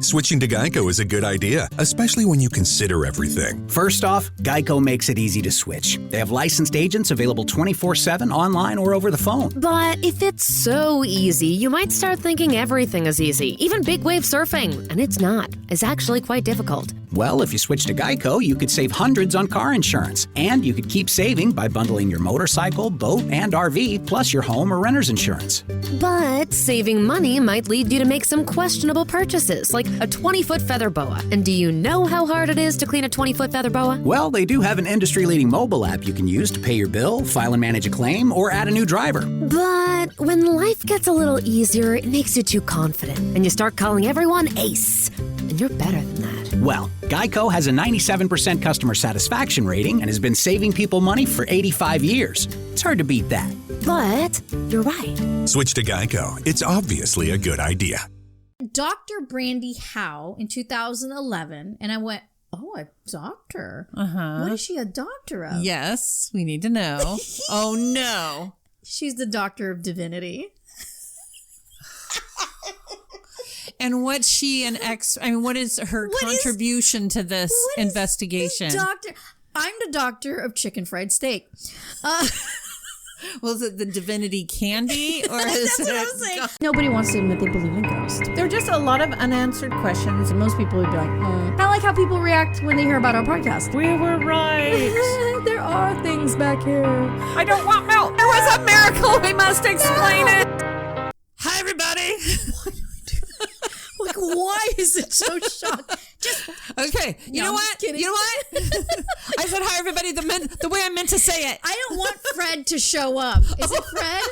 Switching to Geico is a good idea, especially when you consider everything. First off, Geico makes it easy to switch. They have licensed agents available 24/7 online or over the phone. But if it's so easy, you might start thinking everything is easy, even big wave surfing. And it's not. It's actually quite difficult. Well, if you switch to Geico, you could save hundreds on car insurance. And you could keep saving by bundling your motorcycle, boat, and RV, plus your home or renter's insurance. But saving money might lead you to make some questionable purchases, like a 20-foot feather boa. And do you know how hard it is to clean a 20-foot feather boa? Well, they do have an industry-leading mobile app you can use to pay your bill, file and manage a claim, or add a new driver. But when life gets a little easier, it makes you too confident, and you start calling everyone Ace. And you're better than that. Well, Geico has a 97% customer satisfaction rating and has been saving people money for 85 years. It's hard to beat that. But you're right. Switch to Geico. It's obviously a good idea. Dr. Brandy Howe in 2011, and I went, oh, a doctor? What is she a doctor of? Yes, we need to know. Oh, no. She's the doctor of divinity. And what's she what is her contribution to this investigation? I'm the doctor of chicken fried steak. Well, is it the divinity candy? Or is That's what I'm saying. Nobody wants to admit they believe in ghosts. There are just a lot of unanswered questions, and most people would be like, kind of like how people react when they hear about our podcast. We were right. There are things back here. I don't want milk. There was a miracle. We must explain it. Hi, everybody. Like, why is it so shocked? Okay. You know what? Kidding. You know what? I said hi, everybody, the way I meant to say it. I don't want Fred to show up. Is it Fred?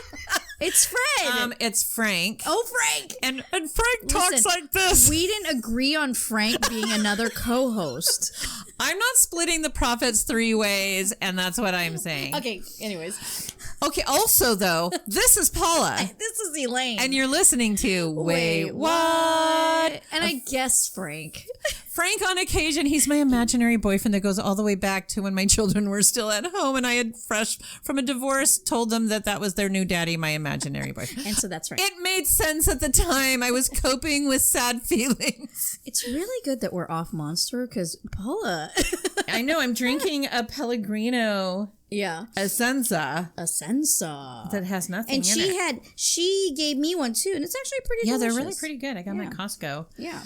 It's Fred. It's Frank. Oh, Frank. And Frank talks like this. We didn't agree on Frank being another co-host. I'm not splitting the profits 3 ways, and that's what I'm saying. Okay, anyways. Okay, also, though, this is Paula. This is Elaine. And you're listening to Wait, What? And I guess Frank. Frank, on occasion, he's my imaginary boyfriend that goes all the way back to when my children were still at home and I had fresh from a divorce told them that was their new daddy, my imaginary boyfriend. And so that's right. It made sense at the time. I was coping with sad feelings. It's really good that we're off Monster because Paula. I know. I'm drinking a Pellegrino. Yeah. Essenza. That has nothing and in it. she gave me one too, and it's actually pretty delicious. They're really pretty good. I got them at Costco. Yeah.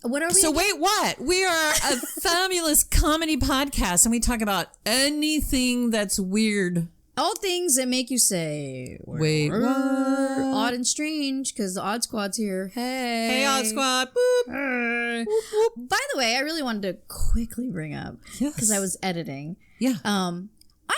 What are we? So wait, what? We are a fabulous comedy podcast, and we talk about anything that's weird. All things that make you say, wait, what? Odd and strange, because the Odd Squad's here. Hey, Odd Squad. Boop. Hey. Whoop, whoop. By the way, I really wanted to quickly bring up, because I was editing. Yeah. I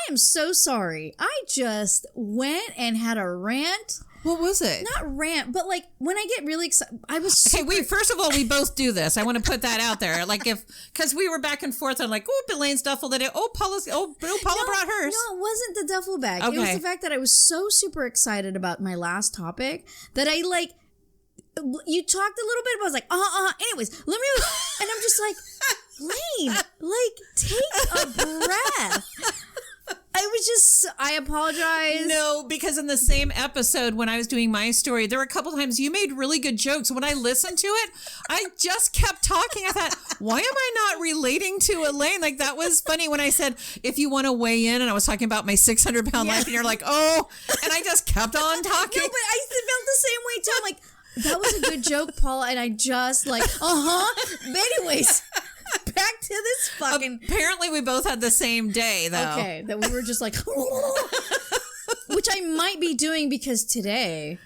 am so sorry. I just went and had a rant. What was it? Not rant, but like when I get really excited, I was first of all, we both do this. I want to put that out there. Like because we were back and forth on like, oh, Elaine's duffel today. Oh, Paula brought hers. No, it wasn't the duffel bag. Okay. It was the fact that I was so super excited about my last topic that I like, you talked a little bit, but I was like, anyways, let me, and I'm just like, Lane, like, take a breath. I apologize. No, because in the same episode when I was doing my story, there were a couple times you made really good jokes. When I listened to it, I just kept talking. I thought, why am I not relating to Elaine? Like, that was funny when I said, if you want to weigh in, and I was talking about my 600-pound life, and you're like, oh, and I just kept on talking. No, but I felt the same way too. I'm like, that was a good joke, Paula, and I just like, But anyways, back to this fucking... Apparently we both had the same day, though. Okay, that we were just like... Which I might be doing because today...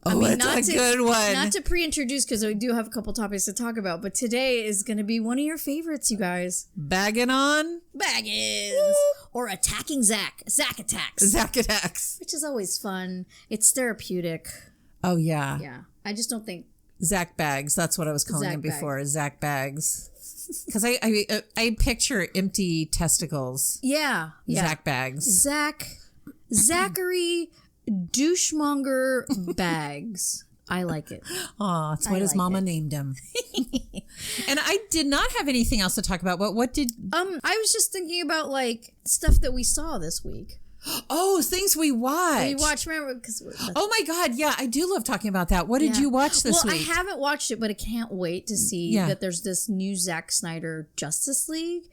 That's a good one. Not to pre-introduce, because we do have a couple topics to talk about, but today is going to be one of your favorites, you guys. Bagging on? Baggins. Or attacking Zach. Zach attacks. Zach attacks. Which is always fun. It's therapeutic. Oh, yeah. Yeah. I just don't think... Zach Bags. That's what I was calling him before. Zach Bags. Because I picture empty testicles. Yeah. Zach Bags. Zachary Douchemonger Bags. I like it. Oh, that's what his mama named him. And I did not have anything else to talk about. But what did... I was just thinking about like stuff that we saw this week. Oh, things we watch. We watch, remember? Oh my God, yeah, I do love talking about that. What did you watch this week? Well, I haven't watched it, but I can't wait to see that there's this new Zack Snyder Justice League.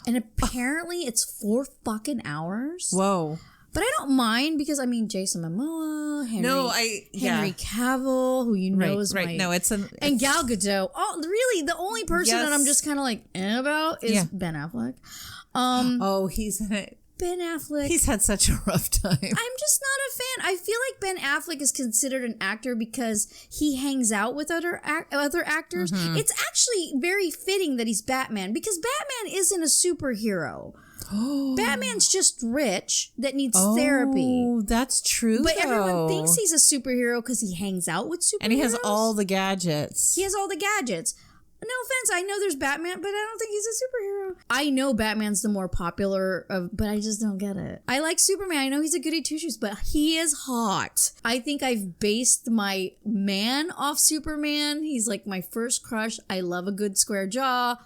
And apparently it's 4 fucking hours. Whoa. But I don't mind because, I mean, Jason Momoa, Henry Cavill, who you know is my... No, and Gal Gadot. Oh, really? The only person that I'm just kind of like about is Ben Affleck. He's in it. Ben Affleck. He's had such a rough time. I'm just not a fan. I feel like Ben Affleck is considered an actor because he hangs out with other actors. Mm-hmm. It's actually very fitting that he's Batman because Batman isn't a superhero. Batman's just rich that needs therapy. Oh, that's true. But everyone thinks he's a superhero because he hangs out with superheroes. And he has all the gadgets. No offense, I know there's Batman, but I don't think he's a superhero. I know Batman's the more popular but I just don't get it. I like Superman. I know he's a goody two-shoes, but he is hot. I think I've based my man off Superman. He's like my first crush. I love a good square jaw.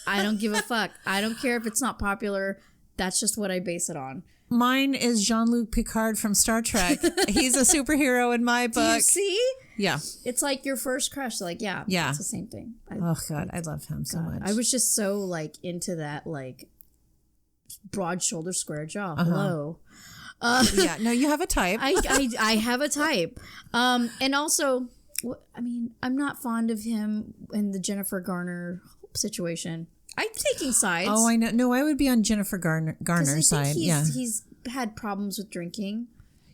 I don't give a fuck. I don't care if it's not popular. That's just what I base it on. Mine is Jean-Luc Picard from Star Trek. He's a superhero in my book. Do you see? Yeah. It's like your first crush. Like, yeah. It's the same thing. Oh, God. I love him so much. I was just so, like, into that, like, broad shoulder, square jaw. Hello. Yeah. No, you have a type. I have a type. And also, I mean, I'm not fond of him in the Jennifer Garner situation. I'm taking sides. Oh, I know. No, I would be on Jennifer Garner's side. He's had problems with drinking.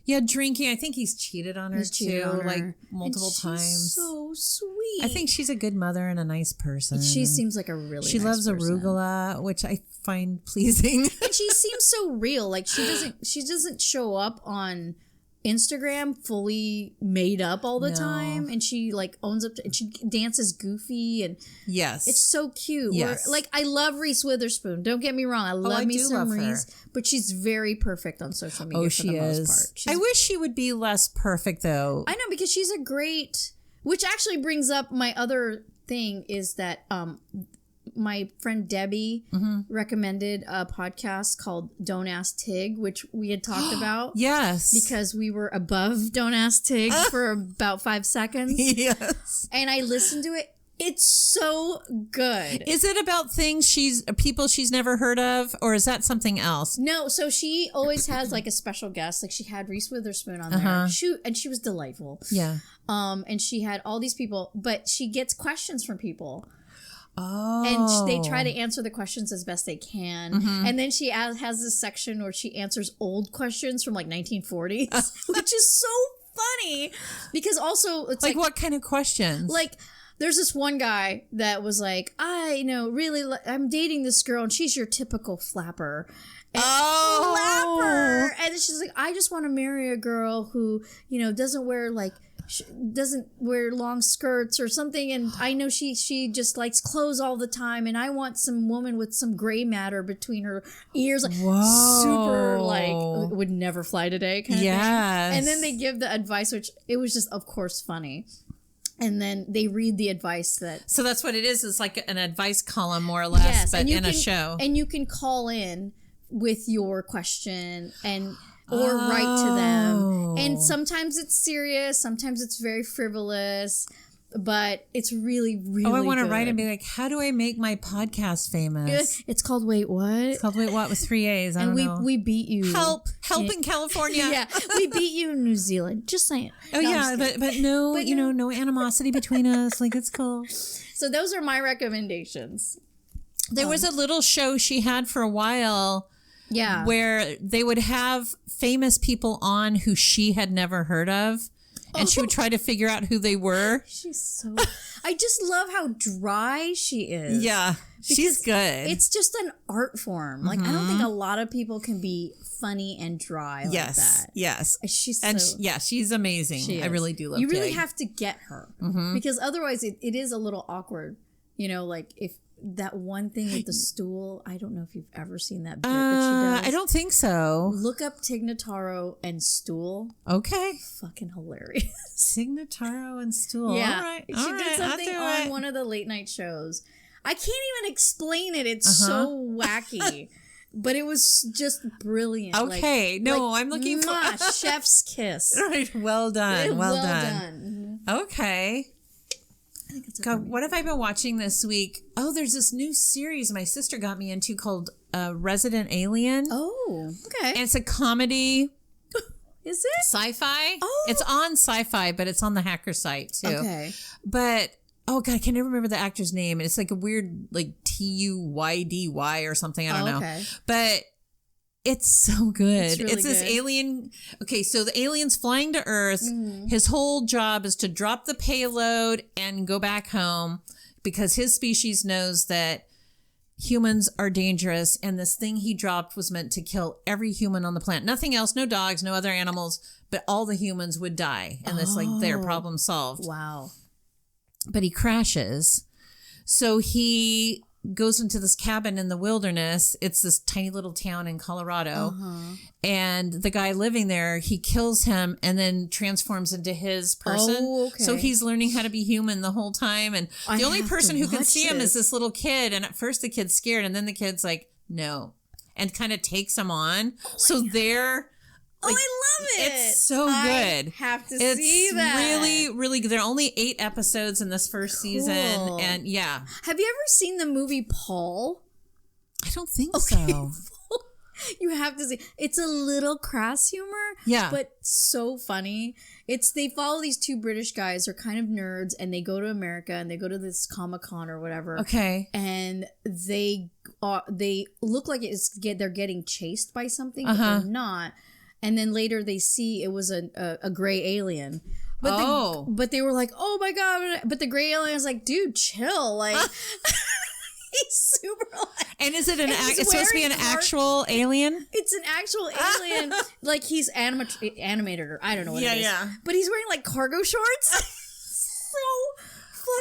Yeah, drinking. I think he's cheated on her like multiple times. She's so sweet. I think she's a good mother and a nice person. She seems like a really She nice loves person. arugula, which I find pleasing. And she seems so real. Like she doesn't show up on Instagram fully made up all the time, and she like owns up to, and she dances goofy, and it's so cute. Yes. Like I love Reese Witherspoon. Don't get me wrong, I love me some Reese, but she's very perfect on social media for the most part. I wish she would be less perfect though. I know, because she's a great, which actually brings up my other thing is that my friend Debbie recommended a podcast called Don't Ask Tig, which we had talked about. Yes. Because we were above Don't Ask Tig for about 5 seconds. Yes. And I listened to it. It's so good. Is it about people she's never heard of, or is that something else? No, so she always has like a special guest. Like she had Reese Witherspoon on there. And she was delightful. Yeah. And she had all these people, but she gets questions from people. Oh. And they try to answer the questions as best they can. And then she has this section where she answers old questions from like 1940s, which is so funny because also it's like what kind of questions? Like there's this one guy that was like, I'm dating this girl and she's your typical flapper. And flapper. And she's like, I just want to marry a girl who, doesn't wear long skirts or something, and I know she just likes clothes all the time, and I want some woman with some gray matter between her ears, like super like would never fly today kind of thing. And then they give the advice, which it was just of course funny. And then they read the advice so that's what it is. It's like an advice column more or less, but in a show. And you can call in with your question or write to them. And sometimes it's serious, sometimes it's very frivolous, but it's really, really I want to good. write and be like, how do I make my podcast famous? It's called Wait What? It's called Wait What with 3 A's. I don't know. We beat you. Help in California. Yeah, we beat you in New Zealand. Just saying. Oh, no, yeah, but no, no animosity between us. Like, it's cool. So those are my recommendations. There was a little show she had for a while. Yeah. Where they would have famous people on who she had never heard of. And she would try to figure out who they were. She's so... I just love how dry she is. Yeah. She's good. It's just an art form. Like, I don't think a lot of people can be funny and dry like that. Yes. She's she's amazing. I really do love You really Tig. have to get her. Because otherwise it is a little awkward. Like if... That one thing with the stool, I don't know if you've ever seen that bit that she does. I don't think so. Look up Tig Notaro and stool. Okay. Fucking hilarious. Tig Notaro and stool. Yeah. All right. She did something on one of the late night shows. I can't even explain it. It's so wacky. but it was just brilliant. Okay. I'm looking for chef's kiss. Right. Well done. Well done. Okay. God, what have I been watching this week? Oh, there's this new series my sister got me into called Resident Alien. Oh, okay. And it's a comedy. Is it? Sci-fi. Oh. It's on Sci-Fi, but it's on the Hacker site too. Okay. But, oh God, I can never remember the actor's name. It's like a weird, like Tuydy or something. I don't know. Okay. But it's so good. It's really this good. alien. Okay, so the alien's flying to Earth. Mm-hmm. His whole job is to drop the payload and go back home because his species knows that humans are dangerous, and this thing he dropped was meant to kill every human on the planet. Nothing else, no dogs, no other animals, but all the humans would die. And it's like their problem solved. Wow. But he crashes. So he goes into this cabin in the wilderness. It's this tiny little town in Colorado. And the guy living there, he kills him and then transforms into his person. Oh, okay. So he's learning how to be human the whole time. And I the only have person to who can watch see him is this. this little kid. And at first the kid's scared, and then the kid's like, no. And kind of takes him on. So they're... Like, I love it. It's so I good. have to it's see that. really, really good. There are only 8 episodes in this first season. And yeah. Have you ever seen the movie Paul? I don't think so. You have to see. It's a little crass humor. Yeah. But so funny. They follow these 2 British guys. They're kind of nerds, and they go to America, and they go to this Comic-Con or whatever. Okay. And they look like they're getting chased by something, but they're not. And then later they see it was a gray alien. But but they were like, oh my God. But the gray alien is like, dude, chill. Like, he's super like, and is it it's supposed to be an wearing actual alien? it's an actual alien. Like, he's animated, or I don't know what it is. Yeah. But he's wearing like cargo shorts. So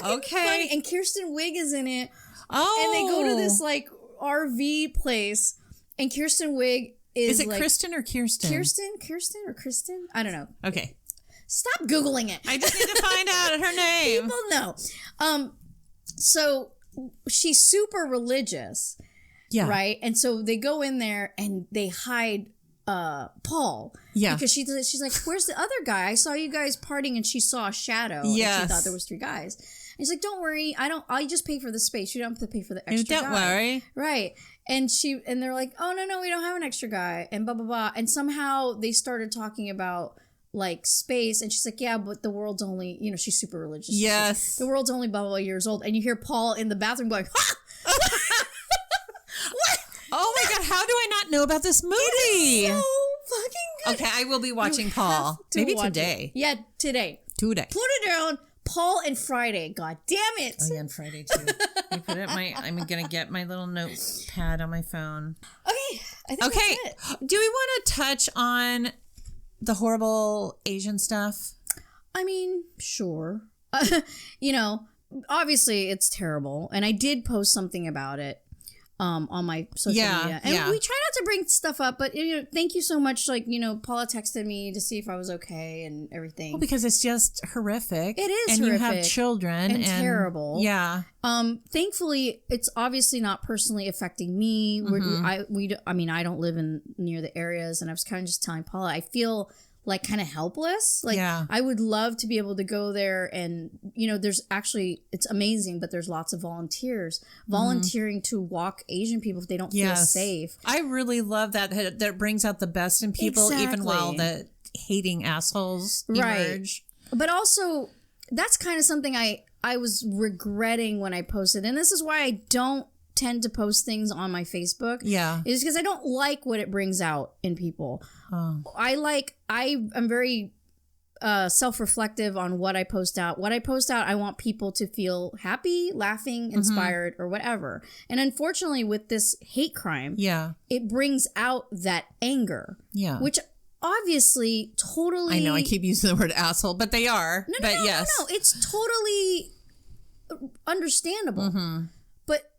fucking funny. And Kirsten Wiig is in it. Oh. And they go to this like RV place, and Kirsten Wiig is it like, Kristen or Kirsten? Kirsten or Kristen? I don't know. Okay. Stop Googling it. I just need to find out her name. People know. So she's super religious. Yeah. Right? And so they go in there and they hide Paul. Yeah. Because she's like, where's the other guy? I saw you guys partying, and she saw a shadow. Yes. And she thought there was 3 guys. And he's like, don't worry, I just pay for the space. You don't have to pay for the extra Don't guy. worry. Right. And they're like, oh no, we don't have an extra guy, and blah blah blah. And somehow they started talking about like space, and she's like, yeah, but the world's only, she's super religious. Yes. The world's only blah blah years old. And you hear Paul in the bathroom going, ha! What? Oh my God, how do I not know about this movie? It is so fucking good. Okay, I will be watching You Paul. have to Maybe watch today. it. Yeah, today. Put it down. Paul and Friday. God damn it. Oh yeah, on Friday too. I'm gonna get my little notepad on my phone. Okay. I think Okay. that's it. Do we want to touch on the horrible Asian stuff? I mean, sure. Obviously it's terrible. And I did post something about it on my social media. And we try not to bring stuff up, but thank you so much. Like, Paula texted me to see if I was okay and everything. Well, because it's just horrific. It is and horrific. You have children. And terrible. Yeah. Thankfully, it's obviously not personally affecting me. Mm-hmm. I don't live near the areas, and I was kind of just telling Paula, I feel like kind of helpless. Like, I would love to be able to go there, and it's amazing, but there's lots of volunteers volunteering to walk Asian people if they don't feel safe. I really love that brings out the best in people, even while the hating assholes emerge. But also, that's kind of something I was regretting when I posted, and this is why I don't tend to post things on my Facebook. Yeah. Is because I don't like what it brings out in people. Oh. I'm very self-reflective on what I post out. What I post out, I want people to feel happy, laughing, inspired, or whatever. And unfortunately, with this hate crime, it brings out that anger. Yeah. Which obviously totally... I know, I keep using the word asshole, but they are. No, it's totally understandable. But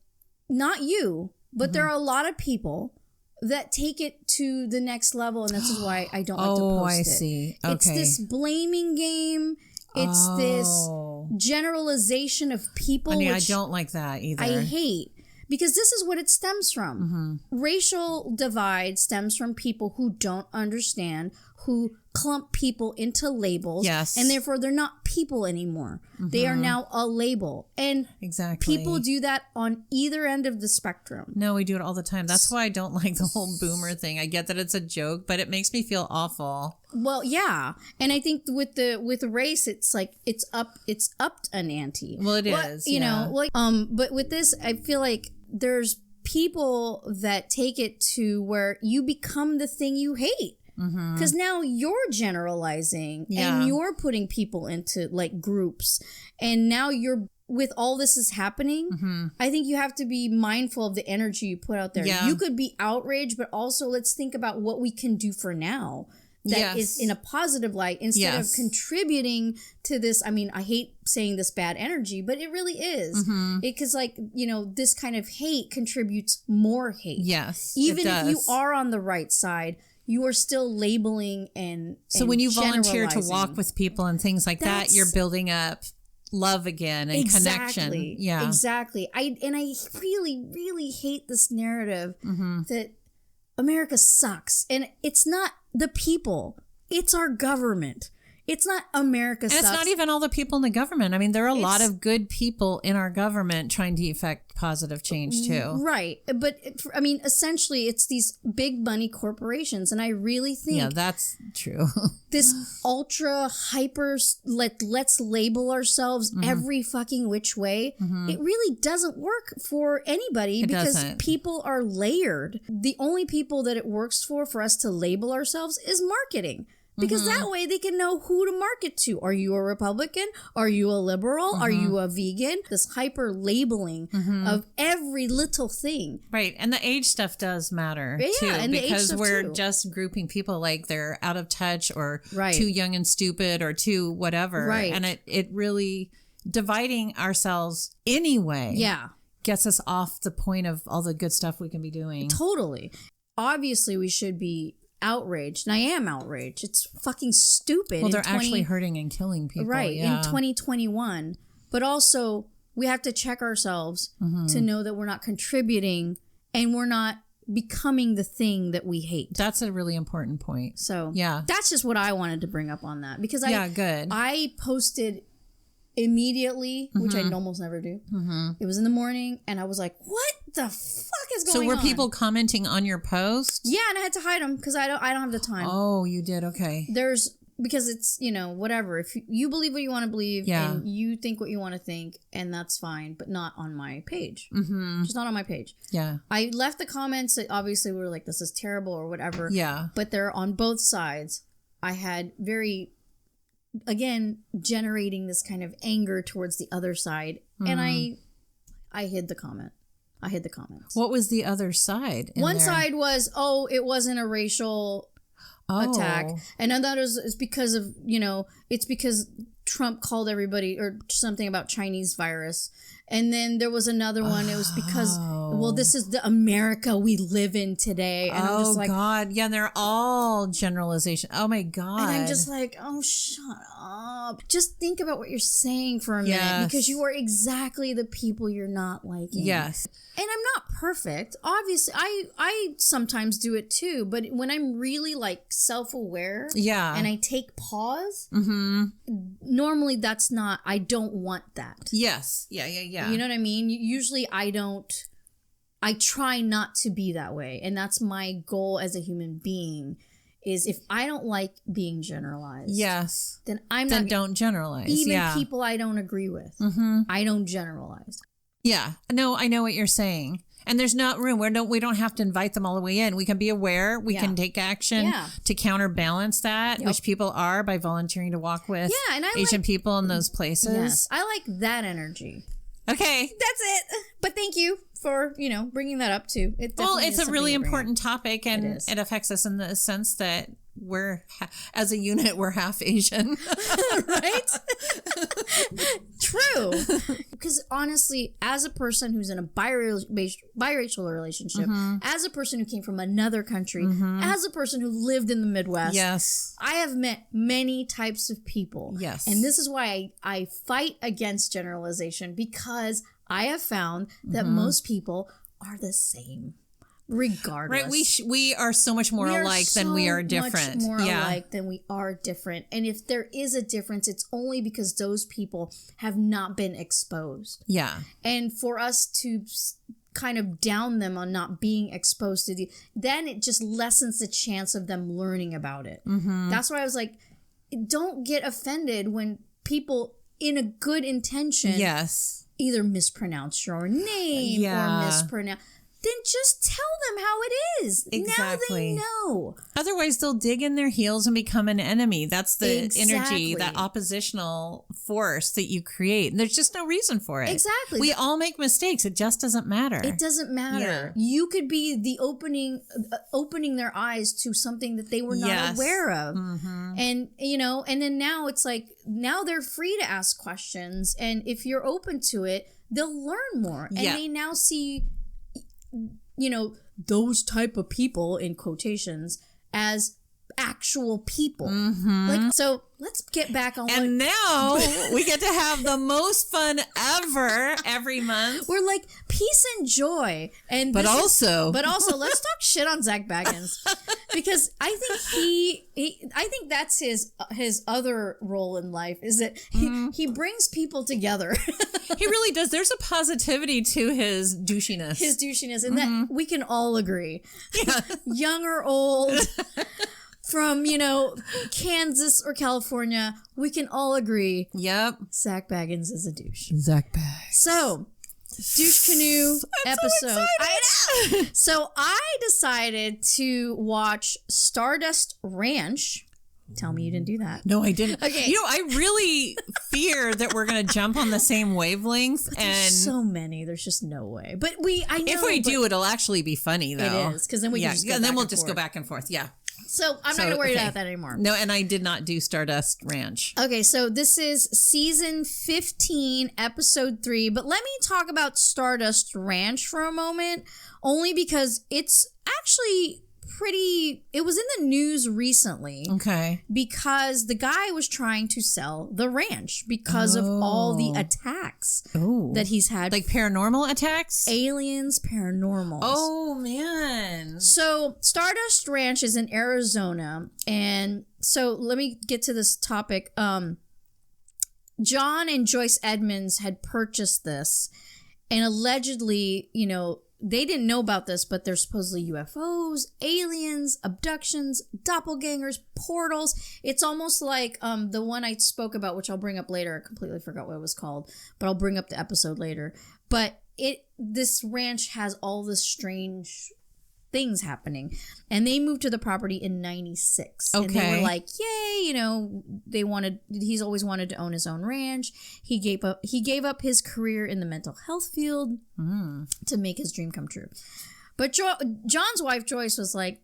not you, but there are a lot of people that take it to the next level, and this is why I don't like to post it. I see. Okay. It's this blaming game. It's this generalization of people. I don't like that either. I hate, Because this is what it stems from. Racial divide stems from people who don't understand, who clump people into labels. Yes. And therefore they're not people anymore. They are now a label. And Exactly. people do that on either end of the spectrum. No, we do it all the time. That's why I don't like the whole boomer thing. I get that it's a joke, but it makes me feel awful. Well, yeah. And I think with race, it's like it's upped an ante. Well, it is. You know, like but with this, I feel like there's people that take it to where you become the thing you hate. Because now you're generalizing and you're putting people into like groups, and now you're with all this is happening. I think you have to be mindful of the energy you put out there. You could be outraged, but also let's think about what we can do for now that is in a positive light instead of contributing to this. I mean, I hate saying this bad energy, but it really is. Because like, you know, this kind of hate contributes more hate. Yes. Even if you are on the right side, you are still labeling and so when you volunteer to generalizing. walk with people and things like that, you're building up love again and connection. Yeah, exactly. I really, really hate this narrative that America sucks, and it's not the people; it's our government. It's not America sucks. And it's not even all the people in the government. I mean, there are a lot of good people in our government trying to effect positive change too. Right. But I mean, essentially, it's these big money corporations. And I really think that's true. This ultra hyper, let's label ourselves every fucking which way. It really doesn't work for anybody because people are layered. The only people that it works for us to label ourselves is marketing. Because that way they can know who to market to. Are you a Republican? Are you a liberal? Are you a vegan? This hyper labeling of every little thing. Right. And the age stuff does matter too. And because the age we're stuff too. just grouping people like they're out of touch or Right. too young and stupid or too whatever. Right. And it really dividing ourselves anyway gets us off the point of all the good stuff we can be doing. Totally. Obviously we should be outraged, and I am outraged. It's fucking stupid. Well, they're actually hurting and killing people. Right, yeah. in 2021. But also, we have to check ourselves to know that we're not contributing and we're not becoming the thing that we hate. That's a really important point. So, that's just what I wanted to bring up on that. Because I posted immediately, which I almost never do. It was in the morning, and I was like, what the fuck is going on? So were people commenting on your post? Yeah, and I had to hide them because I don't have the time. Oh, you did? Okay. Because it's, you know, whatever. If you believe what you want to believe and you think what you want to think, and that's fine, but not on my page. Just not on my page. Yeah. I left the comments that obviously were like, this is terrible or whatever. Yeah. But they're on both sides. I had again, generating this kind of anger towards the other side. And I hid the comment. I hid the comments. What was the other side? One side was, it wasn't a racial attack. And another is because of, you know, it's because Trump called everybody or something about Chinese virus. And then there was another one. It was because, this is the America we live in today. And I'm just like, God. Yeah, they're all generalization. Oh, my God. And I'm just like, shut up. Just think about what you're saying for a minute. Because you are exactly the people you're not liking. Yes. And I'm not perfect. Obviously, I sometimes do it too. But when I'm really like self-aware and I take pause, normally that's not, I don't want that. Yes. Yeah. You know what I mean? Usually I try not to be that way. And that's my goal as a human being is if I don't like being generalized. Yes. Then don't generalize. Even people I don't agree with. I don't generalize. Yeah. No, I know what you're saying. And there's not room. We don't have to invite them all the way in. We can be aware. We can take action to counterbalance that, which people are by volunteering to walk with and Asian people in those places. Yes. I like that energy. Okay. That's it. But thank you for, you know, bringing that up too. It's a really important topip, and it affects us in the sense that as a unit, we're half Asian. Right? True. Because honestly, as a person who's in a biracial relationship, as a person who came from another country, as a person who lived in the Midwest, I have met many types of people. Yes. And this is why I fight against generalization, because I have found that most people are the same. Regardless. Right, we are so much more alike than we are different. Much more alike than we are different. And if there is a difference, it's only because those people have not been exposed. Yeah. And for us to kind of down them on not being exposed to then it just lessens the chance of them learning about it. Mm-hmm. That's why I was like, don't get offended when people in a good intention either mispronounce your name or mispronounce. Then just tell them how it is. Exactly. Now they know. Otherwise, they'll dig in their heels and become an enemy. That's the energy, that oppositional force that you create. And there's just no reason for it. Exactly. We all make mistakes. It just doesn't matter. It doesn't matter. Yeah. You could be the opening their eyes to something that they were not aware of. Mm-hmm. And, and then now it's like, now they're free to ask questions. And if you're open to it, they'll learn more. And they now see those type of people in quotations as actual people. Mm-hmm. Like, so let's get back on. And now we get to have the most fun ever every month. We're like peace and joy, but also let's talk shit on Zach Baggins because I think that's his other role in life is that he brings people together. He really does. There's a positivity to his douchiness. And that we can all agree. Yeah. Young or old. From, Kansas or California, we can all agree. Yep. Zach Baggins is a douche. Zach Baggins. So, douche canoe episode. So I know. So I decided to watch Stardust Ranch. Tell me you didn't do that. No, I didn't. Okay. I really fear that we're going to jump on the same wavelength. But and there's so many. There's just no way. But I know. If we do, it'll actually be funny, though. It is. Because then we can just go and then back we'll and just forth. go back and forth. Yeah. So I'm not going to worry about that anymore. No, and I did not do Stardust Ranch. Okay, so this is season 15, episode 3. But let me talk about Stardust Ranch for a moment, only because it's actually it was in the news recently. Okay. Because the guy was trying to sell the ranch because of all the attacks that he's had. Like paranormal attacks? Aliens, paranormals. Oh, man. So Stardust Ranch is in Arizona. And so let me get to this topic. John and Joyce Edmonds had purchased this. And allegedly, they didn't know about this, but there's supposedly UFOs, aliens, abductions, doppelgangers, portals. It's almost like the one I spoke about, which I'll bring up later. I completely forgot what it was called, but I'll bring up the episode later. But this ranch has all this strange things happening. And they moved to the property in 96. Okay. And they were like, yay, he's always wanted to own his own ranch. He gave up his career in the mental health field to make his dream come true. But John's wife, Joyce, was like,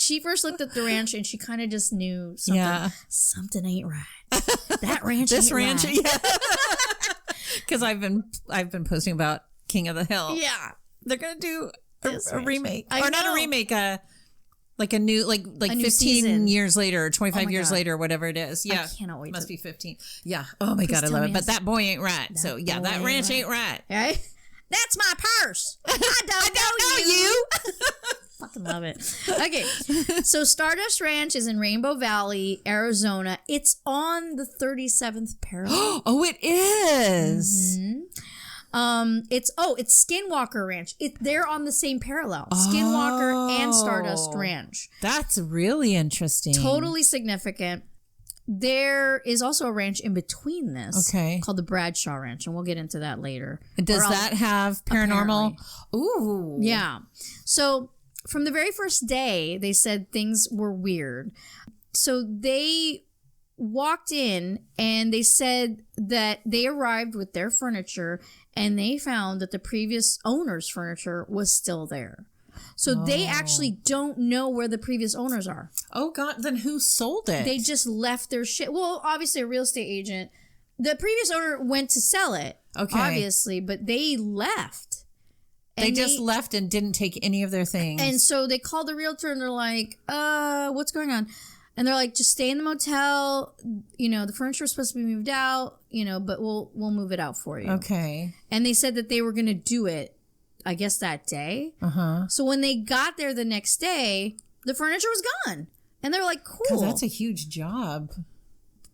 she first looked at the ranch and she kind of just knew something ain't right. That ranch this ain't ranch, right. yeah. Because I've been posting about King of the Hill. Yeah. They're gonna do a remake, I or not know. a remake, like a new, like A new 15 season. years later, or 25 years God. later, whatever it is. Yeah, I cannot wait. Must be 15. Yeah. Oh my God, I tell love me it. But how- that boy ain't right. So yeah, boy that ain't ranch right. ain't right. Okay? That's my purse. I don't know you. Fucking love it. Okay, so Stardust Ranch is in Rainbow Valley, Arizona. It's on the 37th parallel. Oh, it is. It's Skinwalker Ranch. They're on the same parallel. Skinwalker and Stardust Ranch. That's really interesting. Totally significant. There is also a ranch in between this, called the Bradshaw Ranch, and we'll get into that later. Does that have paranormal? Apparently. Ooh, Yeah. So from the very first day, they said things were weird. So they walked in and they said that they arrived with their furniture and they found that the previous owner's furniture was still there. So they actually don't know where the previous owners are. Oh God, then who sold it? They just left their shit. Well, obviously a real estate agent. The previous owner went to sell it, obviously, but they left. They just left and didn't take any of their things. And so they called the realtor and they're like, what's going on? And they're like, just stay in the motel. You know, the furniture is supposed to be moved out, you know, but we'll move it out for you. Okay. And they said that they were going to do it, I guess, that day. So when they got there the next day, the furniture was gone. And they're like, cool. Because that's a huge job.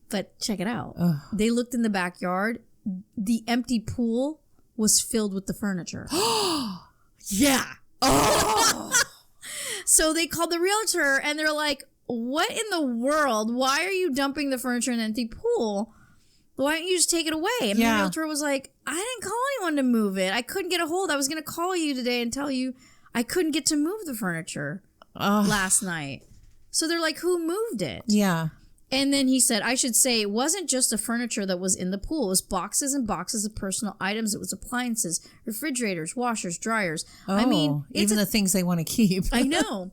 But check it out. They looked in the backyard. The empty pool was filled with the furniture. Yeah. So they called the realtor and they're like, what in the world? Why are you dumping the furniture in an empty pool? Why don't you just take it away? And the realtor was like, I didn't call anyone to move it. I couldn't get a hold. I was going to call you today and tell you I couldn't get to move the furniture last night. So they're like, who moved it? Yeah. And then he said, I should say it wasn't just the furniture that was in the pool. It was boxes and boxes of personal items. It was appliances, refrigerators, washers, dryers. I mean, even the things they want to keep. I know.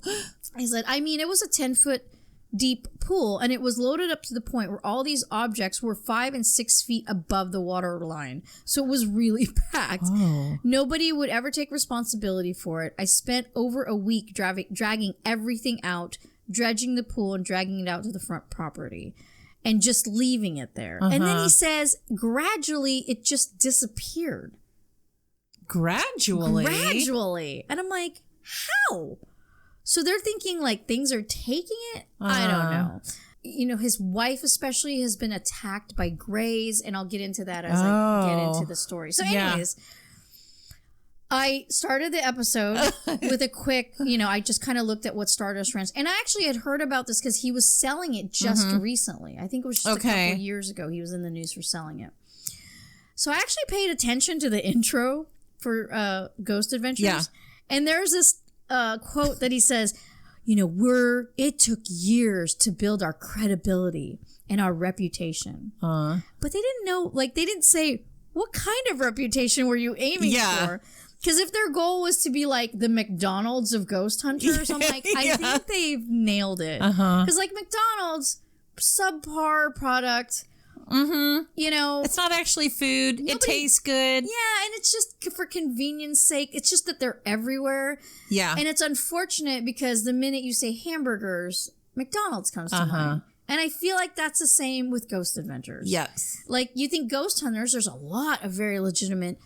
He said, I mean, it was a 10-foot deep pool, and it was loaded up to the point where all these objects were 5 and 6 feet above the water line. So it was really packed. Nobody would ever take responsibility for it. I spent over a week dragging everything out, dredging the pool and dragging it out to the front property and just leaving it there. And then he says, gradually, it just disappeared. Gradually. And I'm like, how? So they're thinking like things are taking it? I don't know. You know, his wife especially has been attacked by greys, and I'll get into that as I get into the story. So anyways, I started the episode with a quick, you know, I just kind of looked at what Stardust Ranch, and I actually had heard about this because he was selling it just recently. I think it was just a couple of years ago. He was in the news for selling it. So I actually paid attention to the intro for Ghost Adventures. And there's this quote that he says, you know, it took years to build our credibility and our reputation. But they didn't know, like, they didn't say, what kind of reputation were you aiming for? Because if their goal was to be like the McDonald's of ghost hunters, I'm like, I think they've nailed it. Because like McDonald's, subpar product, you know. It's not actually food. It tastes good. Yeah, and it's just for convenience sake. It's just that they're everywhere. Yeah. And it's unfortunate because the minute you say hamburgers, McDonald's comes to mind. And I feel like that's the same with Ghost Adventures. Yes. Like, you think ghost hunters, there's a lot of very legitimate,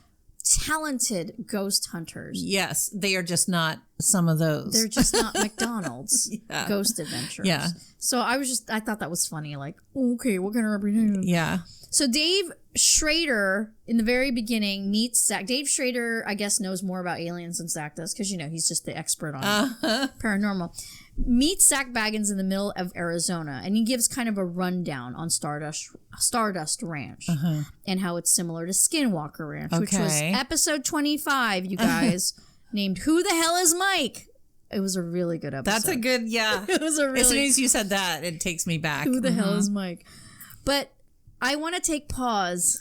talented ghost hunters. Yes, they are just not some of those. They're just not McDonald's Ghost Adventures. Yeah. So I thought that was funny. Like, okay, what kind of reputation? Yeah. So Dave Schrader, in the very beginning, meets Zach. Dave Schrader, I guess, knows more about aliens than Zach does because, you know, he's just the expert on paranormal. Meets Zach Baggins in the middle of Arizona, and he gives kind of a rundown on Stardust Ranch and how it's similar to Skinwalker Ranch, which was episode 25, you guys, named Who the Hell is Mike? It was a really good episode. That's a good, It was a really... As soon as you said that, it takes me back. Who the hell is Mike? But I want to take pause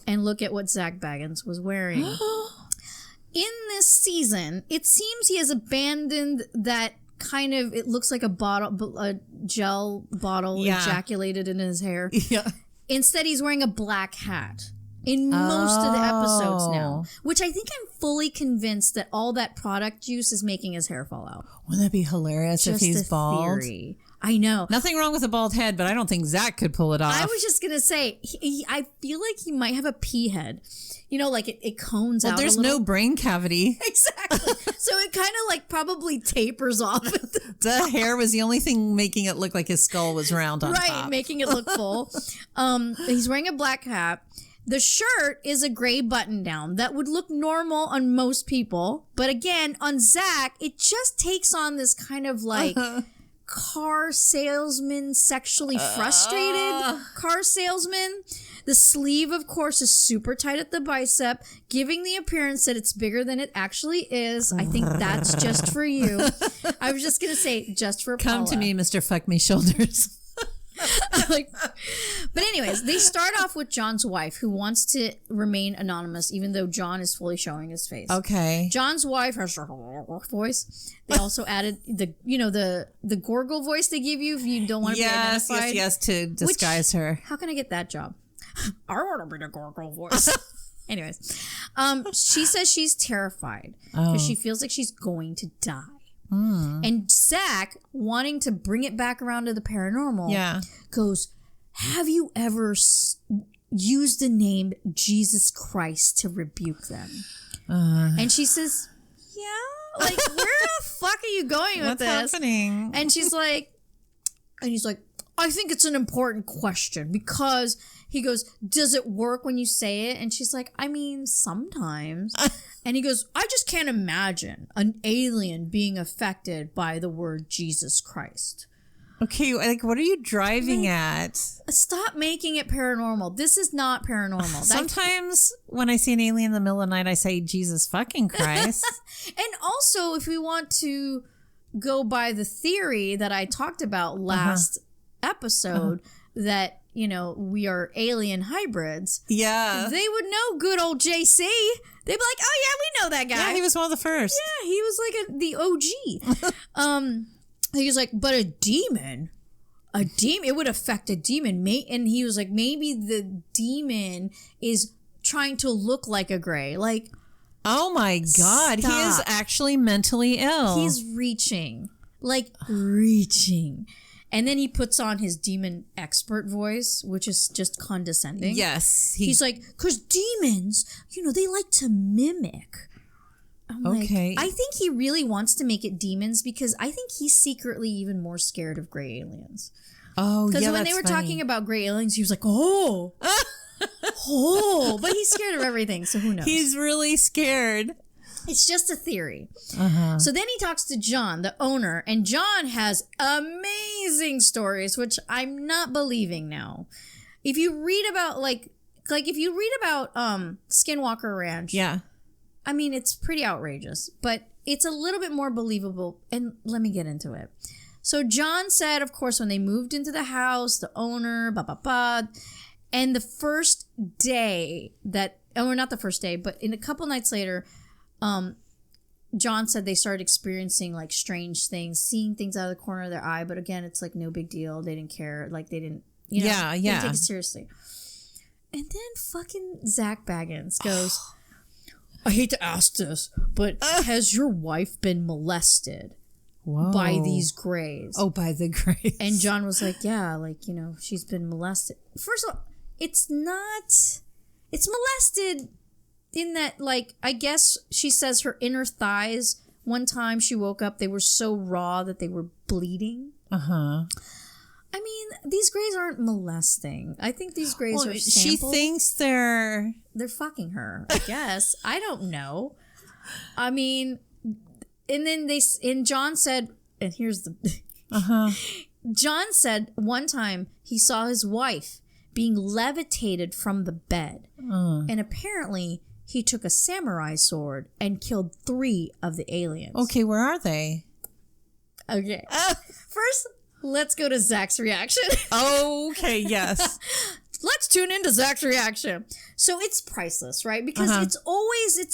and look at what Zach Baggins was wearing. In this season, it seems he has abandoned that kind of, it looks like a gel bottle ejaculated in his hair. Yeah. Instead, he's wearing a black hat in most of the episodes now, which I think I'm fully convinced that all that product juice is making his hair fall out. Wouldn't that be hilarious if he's bald? Theory. I know. Nothing wrong with a bald head, but I don't think Zach could pull it off. I was just going to say, I feel like he might have a pea head. You know, like it cones out. Well, there's no brain cavity. Exactly. So it kind of like probably tapers off. The hair was the only thing making it look like his skull was round on top. Right, making it look full. He's wearing a black hat. The shirt is a gray button down that would look normal on most people. But again, on Zach, it just takes on this kind of like... car salesman, sexually frustrated car salesman. The sleeve, of course, is super tight at the bicep, giving the appearance that it's bigger than it actually is. I think that's just for you. I was just going to say, just for Come Paula. to me, Mr. Fuck Me Shoulders. But anyways, they start off with John's wife, who wants to remain anonymous, even though John is fully showing his face. Okay. John's wife has her voice. They also added the Gorgle voice they give you if you don't want to be identified. Yes, to disguise her. How can I get that job? I want to be the Gorgle voice. Anyways, she says she's terrified because she feels like she's going to die. And Zach, wanting to bring it back around to the paranormal, goes, have you ever used the name Jesus Christ to rebuke them? And she says, yeah. Like, where the fuck are you going with this? What's happening? And she's like, and he's like, I think it's an important question because he goes, does it work when you say it? And she's like, I mean, sometimes. And he goes, I just can't imagine an alien being affected by the word Jesus Christ. Okay, like, what are you driving at? Stop making it paranormal. This is not paranormal. Sometimes when I see an alien in the middle of the night, I say, Jesus fucking Christ. And also, if we want to go by the theory that I talked about last episode, that, you know, we are alien hybrids. Yeah. They would know good old JC. They'd be like, oh yeah, we know that guy. Yeah, he was one of the first. Yeah, he was like the OG. He was like, but a demon, it would affect a demon. And he was like, maybe the demon is trying to look like a gray. Like, oh my God, stop. he is actually mentally ill. He's reaching. And then he puts on his demon expert voice, which is just condescending. Yes. He's like, because demons, you know, they like to mimic. I'm okay. like, I think he really wants to make it demons because I think he's secretly even more scared of gray aliens. Oh, yeah, because when they were talking about gray aliens, he was like, oh, but he's scared of everything, so who knows? He's really scared. It's just a theory. So then he talks to John, the owner, and John has amazing stories, which I'm not believing now. If you read about Skinwalker Ranch, yeah, I mean, it's pretty outrageous, but it's a little bit more believable. And let me get into it. So John said, of course, when they moved into the house, the owner, and the first day not the first day, but in a couple nights later, John said they started experiencing like strange things, seeing things out of the corner of their eye. But again, it's like no big deal. They didn't care. Like they didn't, they didn't take it seriously. And then fucking Zach Baggins goes, I hate to ask this, but has your wife been molested by these grays? Oh, by the grays. And John was like, yeah, like, you know, she's been molested. First of all, it's molested in that, like, I guess she says her inner thighs, one time she woke up, they were so raw that they were bleeding. I mean, these grays aren't molesting. I think these grays are samples. She thinks they're fucking her, I guess. I don't know. I mean, and then John said, and here's the John said one time he saw his wife being levitated from the bed. And apparently he took a samurai sword and killed 3 of the aliens. Okay, where are they? Okay. First, let's go to Zach's reaction. Okay, yes. Let's tune into Zach's reaction. So it's priceless, right? Because it's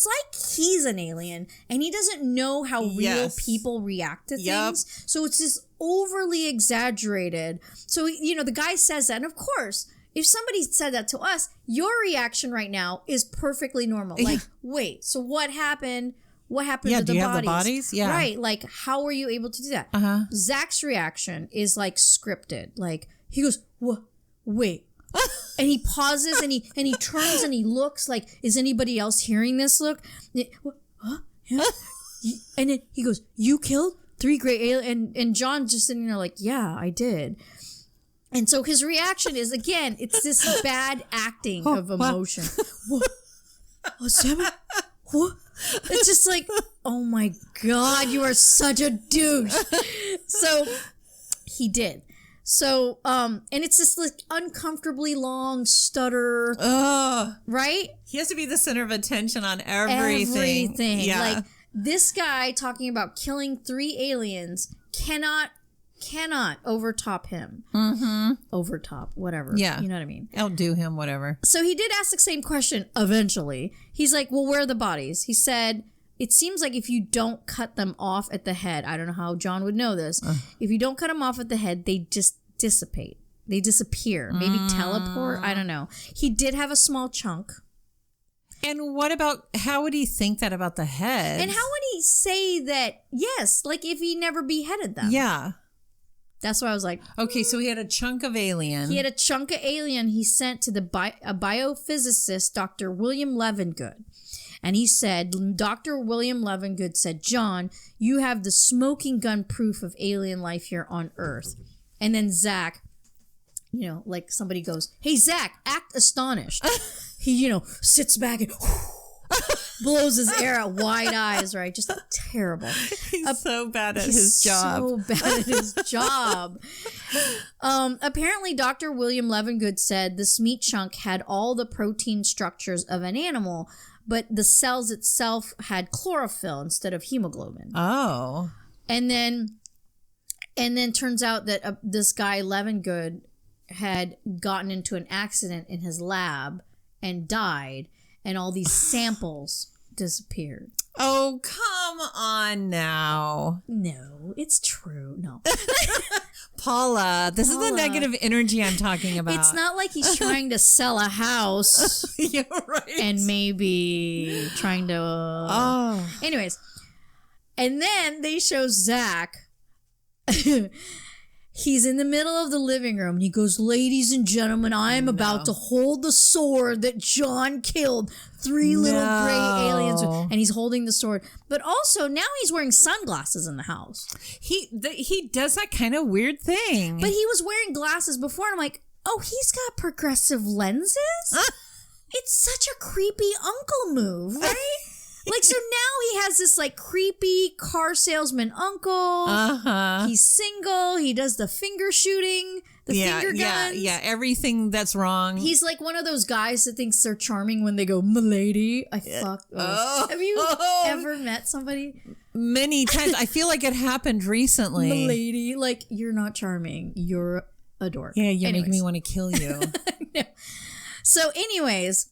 like he's an alien and he doesn't know how real people react to things. So it's just overly exaggerated. So, you know, the guy says that. And of course, if somebody said that to us, your reaction right now is perfectly normal. Like, wait, so what happened? What happened to the bodies? Do you have the bodies? Yeah. Right. Like, how were you able to do that? Zach's reaction is like scripted. Like, he goes, wait. And he pauses and he turns and he looks like, is anybody else hearing this look? And then he goes, you killed 3 gray aliens? And John's just sitting there like, yeah, I did. And so his reaction is, again, it's this bad acting of emotion. What? It's just like, oh my God, you are such a douche. So he did. So, and it's this like uncomfortably long stutter. Right? He has to be the center of attention on everything. Yeah. Like this guy talking about killing 3 aliens cannot overtop him. Overtop, whatever. Yeah. You know what I mean? Outdo him, whatever. So he did ask the same question eventually. He's like, well, where are the bodies? He said, it seems like if you don't cut them off at the head, I don't know how John would know this. If you don't cut them off at the head, they just dissipate. They disappear. Maybe teleport. I don't know. He did have a small chunk. And what about, how would he think that about the head? And how would say that, yes, like if he never beheaded them. Yeah. That's why I was like, okay, so he had a chunk of alien. He had a chunk of alien he sent to a biophysicist, Dr. William Levengood. And he said, Dr. William Levengood said, John, you have the smoking gun proof of alien life here on Earth. And then Zach, like somebody goes, hey, Zach, act astonished. He, sits back and blows his air out, wide eyes, right? Just terrible. He's so bad at his job. So bad at his job. Apparently, Dr. William Levengood said this meat chunk had all the protein structures of an animal, but the cells itself had chlorophyll instead of hemoglobin. Oh. And then turns out that this guy Levengood had gotten into an accident in his lab and died, and all these samples disappeared. Oh, come on now. No, it's true. No. Paula, this is the negative energy I'm talking about. It's not like he's trying to sell a house. You're right. And maybe trying to... Anyways. And then they show Zach. He's in the middle of the living room and he goes, ladies and gentlemen, I am about to hold the sword that John killed 3 little gray aliens with. And he's holding the sword. But also now he's wearing sunglasses in the house. He does that kind of weird thing. But he was wearing glasses before and I'm like, oh, he's got progressive lenses? It's such a creepy uncle move, right? Like, so now he has this, like, creepy car salesman uncle. Uh-huh. He's single. He does the finger shooting, finger guns. Yeah, everything that's wrong. He's like one of those guys that thinks they're charming when they go, "Milady." Have you ever met somebody? Many times. I feel like it happened recently. Milady. Like, you're not charming. You're a dork. Yeah, you're making me want to kill you. No. So anyways,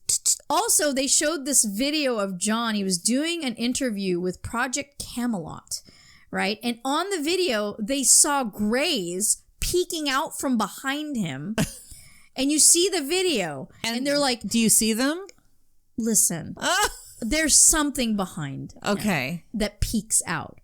also they showed this video of John. He was doing an interview with Project Camelot, right? And on the video, they saw grays peeking out from behind him. And you see the video. And they're like... Do you see them? Listen, there's something behind him that peeks out.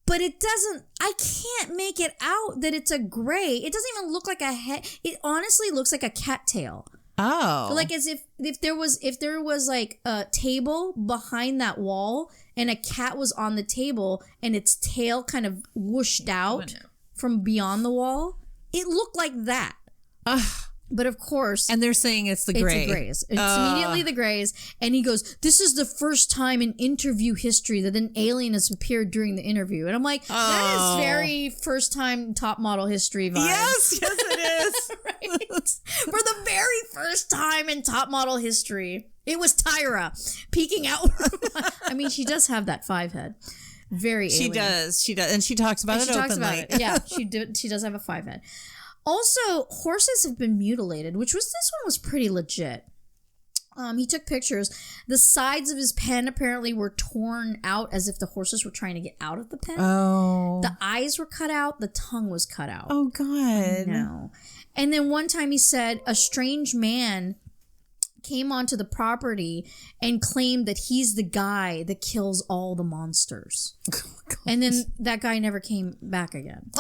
But it doesn't... I can't make it out that it's a gray. It doesn't even look like a head. It honestly looks like a cattail. Oh. Like as if there was like a table behind that wall and a cat was on the table and its tail kind of whooshed out from beyond the wall. It looked like that. But of course... And they're saying it's the gray. It's the grays. It's immediately the grays. And he goes, this is the first time in interview history that an alien has appeared during the interview. And I'm like, that is very first time top model history vibes. Yes it is. Right? For the very first time in top model history, it was Tyra peeking out. I mean, she does have that 5 head. Very alien. She does. And she talks about it openly. Yeah, she does have a 5 head. Also, horses have been mutilated, this one was pretty legit. He took pictures. The sides of his pen apparently were torn out as if the horses were trying to get out of the pen. Oh. The eyes were cut out. The tongue was cut out. Oh, God. No. And then one time he said a strange man came onto the property and claimed that he's the guy that kills all the monsters. Oh, and then that guy never came back again.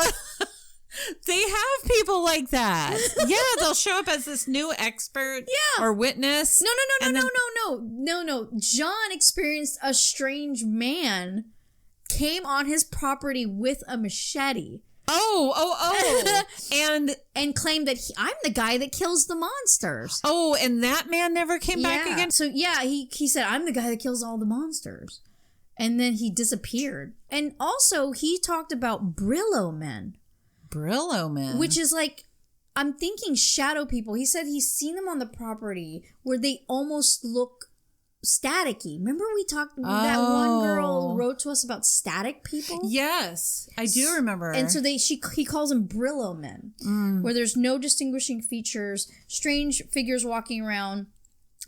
They have people like that. Yeah, they'll show up as this new expert or witness. No. John experienced a strange man came on his property with a machete. Oh. And claimed that I'm the guy that kills the monsters. Oh, and that man never came back again? So, yeah, he said, I'm the guy that kills all the monsters. And then he disappeared. And also, he talked about Brillo men. Brillo men? Which is like, I'm thinking shadow people. He said he's seen them on the property where they almost look staticky. Remember we talked, that one girl wrote to us about static people? Yes, I do remember. And so he calls them Brillo men, where there's no distinguishing features, strange figures walking around.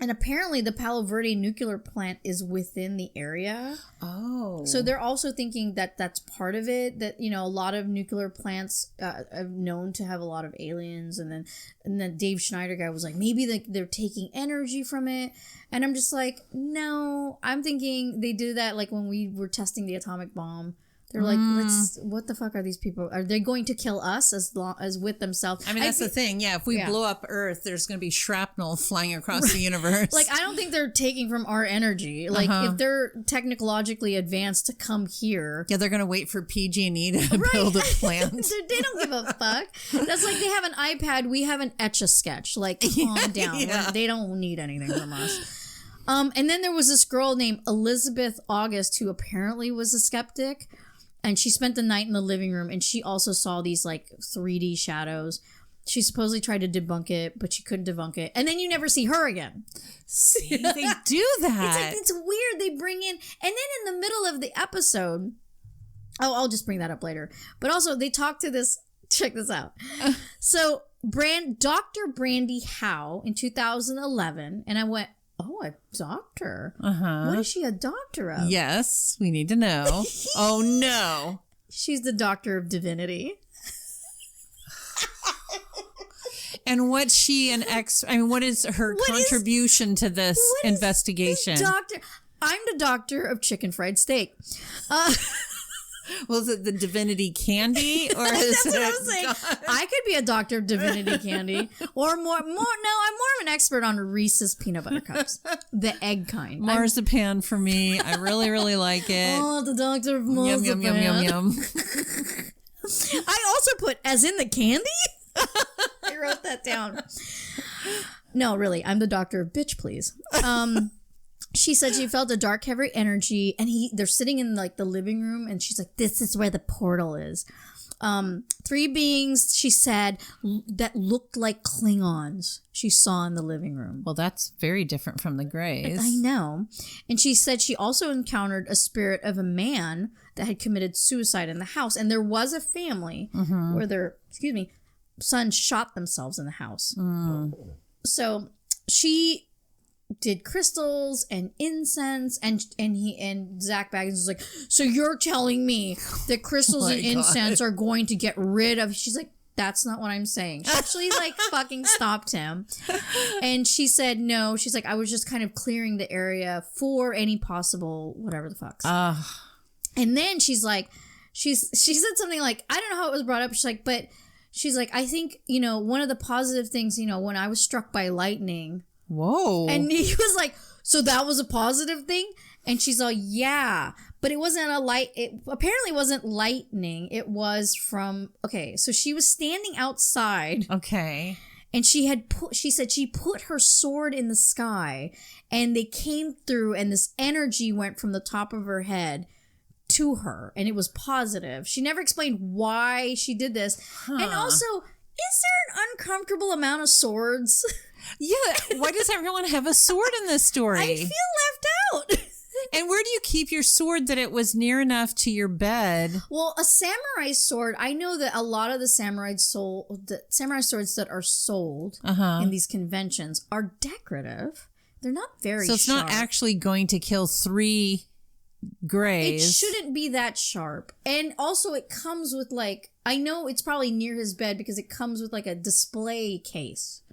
And apparently the Palo Verde nuclear plant is within the area. Oh. So they're also thinking that that's part of it, that, you know, a lot of nuclear plants are known to have a lot of aliens. And then Dave Schneider guy was like, maybe they're taking energy from it. And I'm just like, no, I'm thinking they do that like when we were testing the atomic bomb. They're like, what the fuck are these people? Are they going to kill us as with themselves? I mean, that's the thing. Yeah, if we blow up Earth, there's going to be shrapnel flying across the universe. Like, I don't think they're taking from our energy. Like, if they're technologically advanced to come here. Yeah, they're going to wait for PG&E to build a plant. They don't give a fuck. That's like they have an iPad. We have an Etch-a-Sketch. Like, calm down. Yeah. They don't need anything from us. And then there was this girl named Elizabeth August who apparently was a skeptic. And she spent the night in the living room, and she also saw these, like, 3D shadows. She supposedly tried to debunk it, but she couldn't debunk it. And then you never see her again. See, they do that. It's weird. They bring in... And then in the middle of the episode... Oh, I'll just bring that up later. But also, they talk to this... Check this out. So, Dr. Brandy Howe in 2011, and I went... Oh, a doctor. What is she a doctor of? Yes, we need to know. Oh, no. She's the doctor of divinity. And what's she what is her contribution to this investigation? I'm the doctor of chicken fried steak. Was it the divinity candy? Or is That's what I'm saying. I could be a doctor of divinity candy. Or more. No, I'm more of an expert on Reese's peanut butter cups. The egg kind. Marzipan for me. I really, really like it. Oh, the doctor of marzipan. Yum, yum, yum, yum, yum. I also put, as in the candy? I wrote that down. No, really. I'm the doctor of bitch, please. She said she felt a dark, heavy energy, and they're sitting in like the living room, and she's like, "This is where the portal is." 3 beings, she said, that looked like Klingons. She saw in the living room. Well, that's very different from the Greys. I know. And she said she also encountered a spirit of a man that had committed suicide in the house, and there was a family where their sons shot themselves in the house. So she did crystals and incense, and Zach Baggins was like, so you're telling me that crystals and incense are going to get rid of... She's like, that's not what I'm saying. She actually like fucking stopped him. And she said no. She's like, I was just kind of clearing the area for any possible whatever the fucks. And then she's like, she said something like, I don't know how it was brought up. She's like, I think, one of the positive things, when I was struck by lightning. Whoa. And he was like, so that was a positive thing? And she's all, yeah. But it wasn't it apparently wasn't lightning. It was from, so she was standing outside. Okay. And she said she put her sword in the sky, and they came through, and this energy went from the top of her head to her, and it was positive. She never explained why she did this. And also, is there an uncomfortable amount of swords? Yeah, why does everyone have a sword in this story? I feel left out. And where do you keep your sword that it was near enough to your bed? Well, a samurai sword, I know that a lot of the samurai swords that are sold in these conventions are decorative. They're not very sharp. So it's not actually going to kill 3 Greys. It shouldn't be that sharp. And also it comes with I know it's probably near his bed because it comes with a display case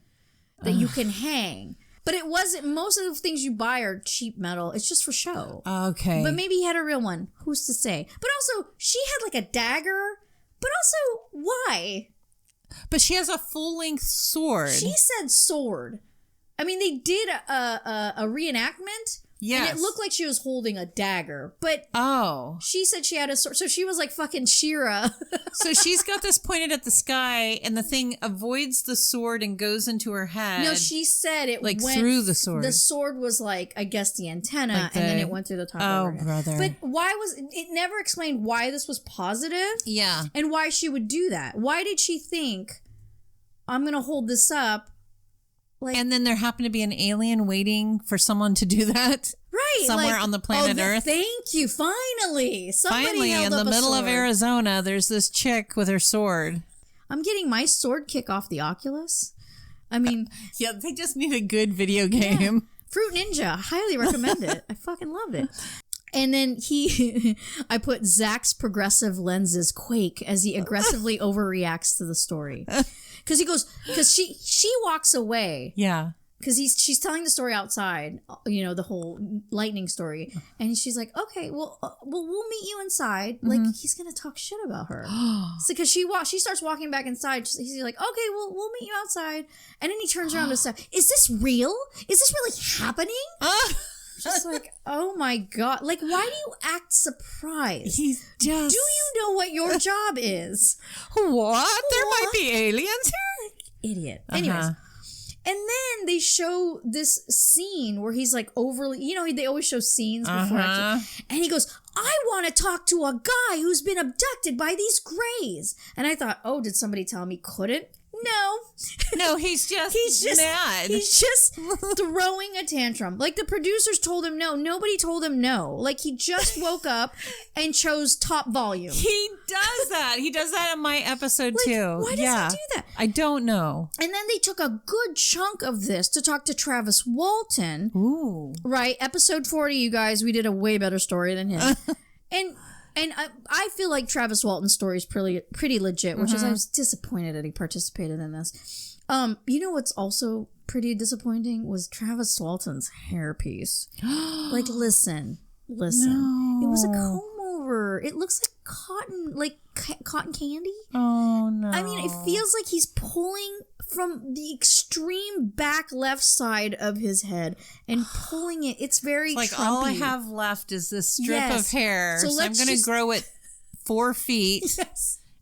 that you can hang. But it wasn't, most of the things you buy are cheap metal. It's just for show. Okay. But maybe he had a real one. Who's to say? But also, she had a dagger. But also, why? But she has a full-length sword. She said sword. I mean, they did a reenactment. Yes. And it looked like she was holding a dagger. But she said she had a sword. So she was like fucking She-Ra. So she's got this pointed at the sky, and the thing avoids the sword and goes into her head. No, she said it went through the sword. The sword was I guess the antenna, and then it went through the top of her head. Brother. But why it never explained why this was positive? Yeah. And why she would do that. Why did she think, I'm going to hold this up? And then there happened to be an alien waiting for someone to do that. Right. Somewhere on the planet Earth. Thank you. Finally. Somebody held in up the middle a of sword. Arizona, there's this chick with her sword. I'm getting my sword kick off the Oculus. I mean. Yeah, they just need a good video game. Fruit Ninja, highly recommend it. I fucking loved it. And then I put Zach's progressive lenses quake as he aggressively overreacts to the story. Because she walks away. Yeah. Because she's telling the story outside, the whole lightning story. And she's like, okay, well, we'll meet you inside. Like, he's going to talk shit about her. So because she starts walking back inside. He's like, okay, well, we'll meet you outside. And then he turns around to say, is this real? Is this really happening? Just like, oh my God. Like, why do you act surprised? He's just... Do you know what your job is? What? There might be aliens here? Idiot. Anyways. And then they show this scene where he's like overly, they always show scenes before. And he goes, I want to talk to a guy who's been abducted by these Greys. And I thought, oh, did somebody tell him he couldn't? No, he's just mad. He's just throwing a tantrum. Like the producers told him no. Nobody told him no. Like he just woke up and chose top volume. He does that. He does that in my episode too. Why does he do that? I don't know. And then they took a good chunk of this to talk to Travis Walton. Ooh. Right. Episode 40, you guys, we did a way better story than him. And I feel like Travis Walton's story is pretty legit, which is I was disappointed that he participated in this. You know what's also pretty disappointing was Travis Walton's hairpiece. Like, listen. No. It was a comb over. It looks like cotton candy. Oh, no. I mean, it feels like he's pulling from the extreme back left side of his head and pulling it. It's very like Trumpy. All I have left is this strip of hair. So I'm going to grow it 4 feet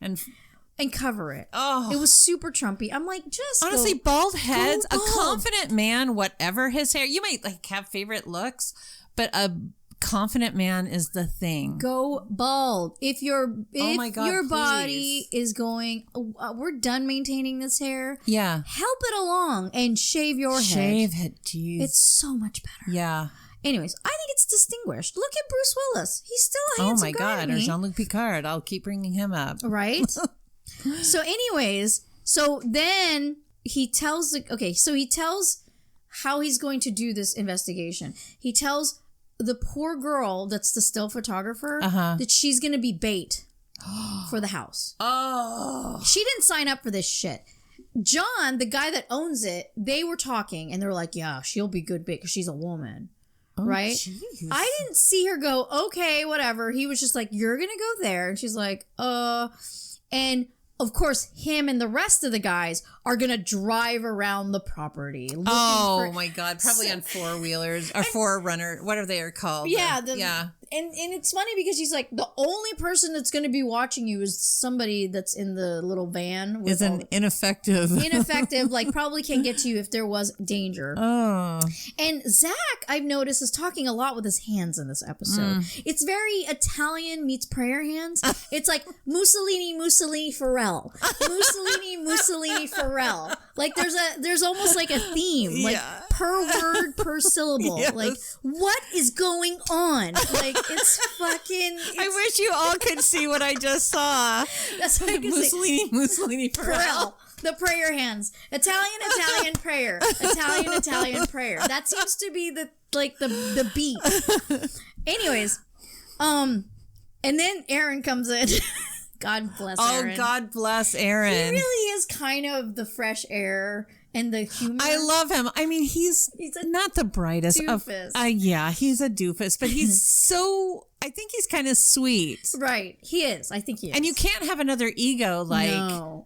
and cover it. Oh, it was super Trumpy. I'm like, just honestly, bald heads. Go bald. A confident man, whatever his hair, you might like have favorite looks, but a confident man is the thing. Go bald. If your please. body is going, we're done maintaining this hair. Yeah, help it along and shave your head. Shave it, jeez. It's so much better. Yeah. Anyways, I think it's distinguished. Look at Bruce Willis. He's still a handsome guy. Oh my God, or Jean-Luc Picard. I'll keep bringing him up. Right. So, anyways, then he tells how he's going to do this investigation. He tells the poor girl that's the still photographer that she's going to be bait for the house. Oh. She didn't sign up for this shit. John, the guy that owns it, they were talking and they were like, yeah, she'll be good bait because she's a woman. Oh, right? Geez. I didn't see her go, okay, whatever. He was just like, you're going to go there. And she's like, and of course, him and the rest of the guys are going to drive around the property. Oh my God. Probably on 4-wheelers or 4-runner, whatever they are called. Yeah. And it's funny because he's like, the only person that's going to be watching you is somebody that's in the little van. Is an ineffective, like probably can't get to you if there was danger. Oh. And Zach, I've noticed, is talking a lot with his hands in this episode. It's very Italian meets prayer hands. It's like Mussolini, Pharrell. Mussolini, Pharrell. Like there's almost like a theme, like per word, per syllable. Yes. Like, what is going on? Like, it's fucking... I wish you all could see what I just saw. That's what I can say. Mussolini, Pharrell. The prayer hands. Italian prayer. Italian prayer. That seems to be the beat. Anyways, and then Aaron comes in. God bless Aaron. Oh, God bless Aaron. He really is kind of the fresh air and the humor. I love him. I mean, he's not the brightest doofus. Yeah, he's a doofus, but he's so... I think he's kind of sweet. Right. He is. I think he is. And you can't have another ego like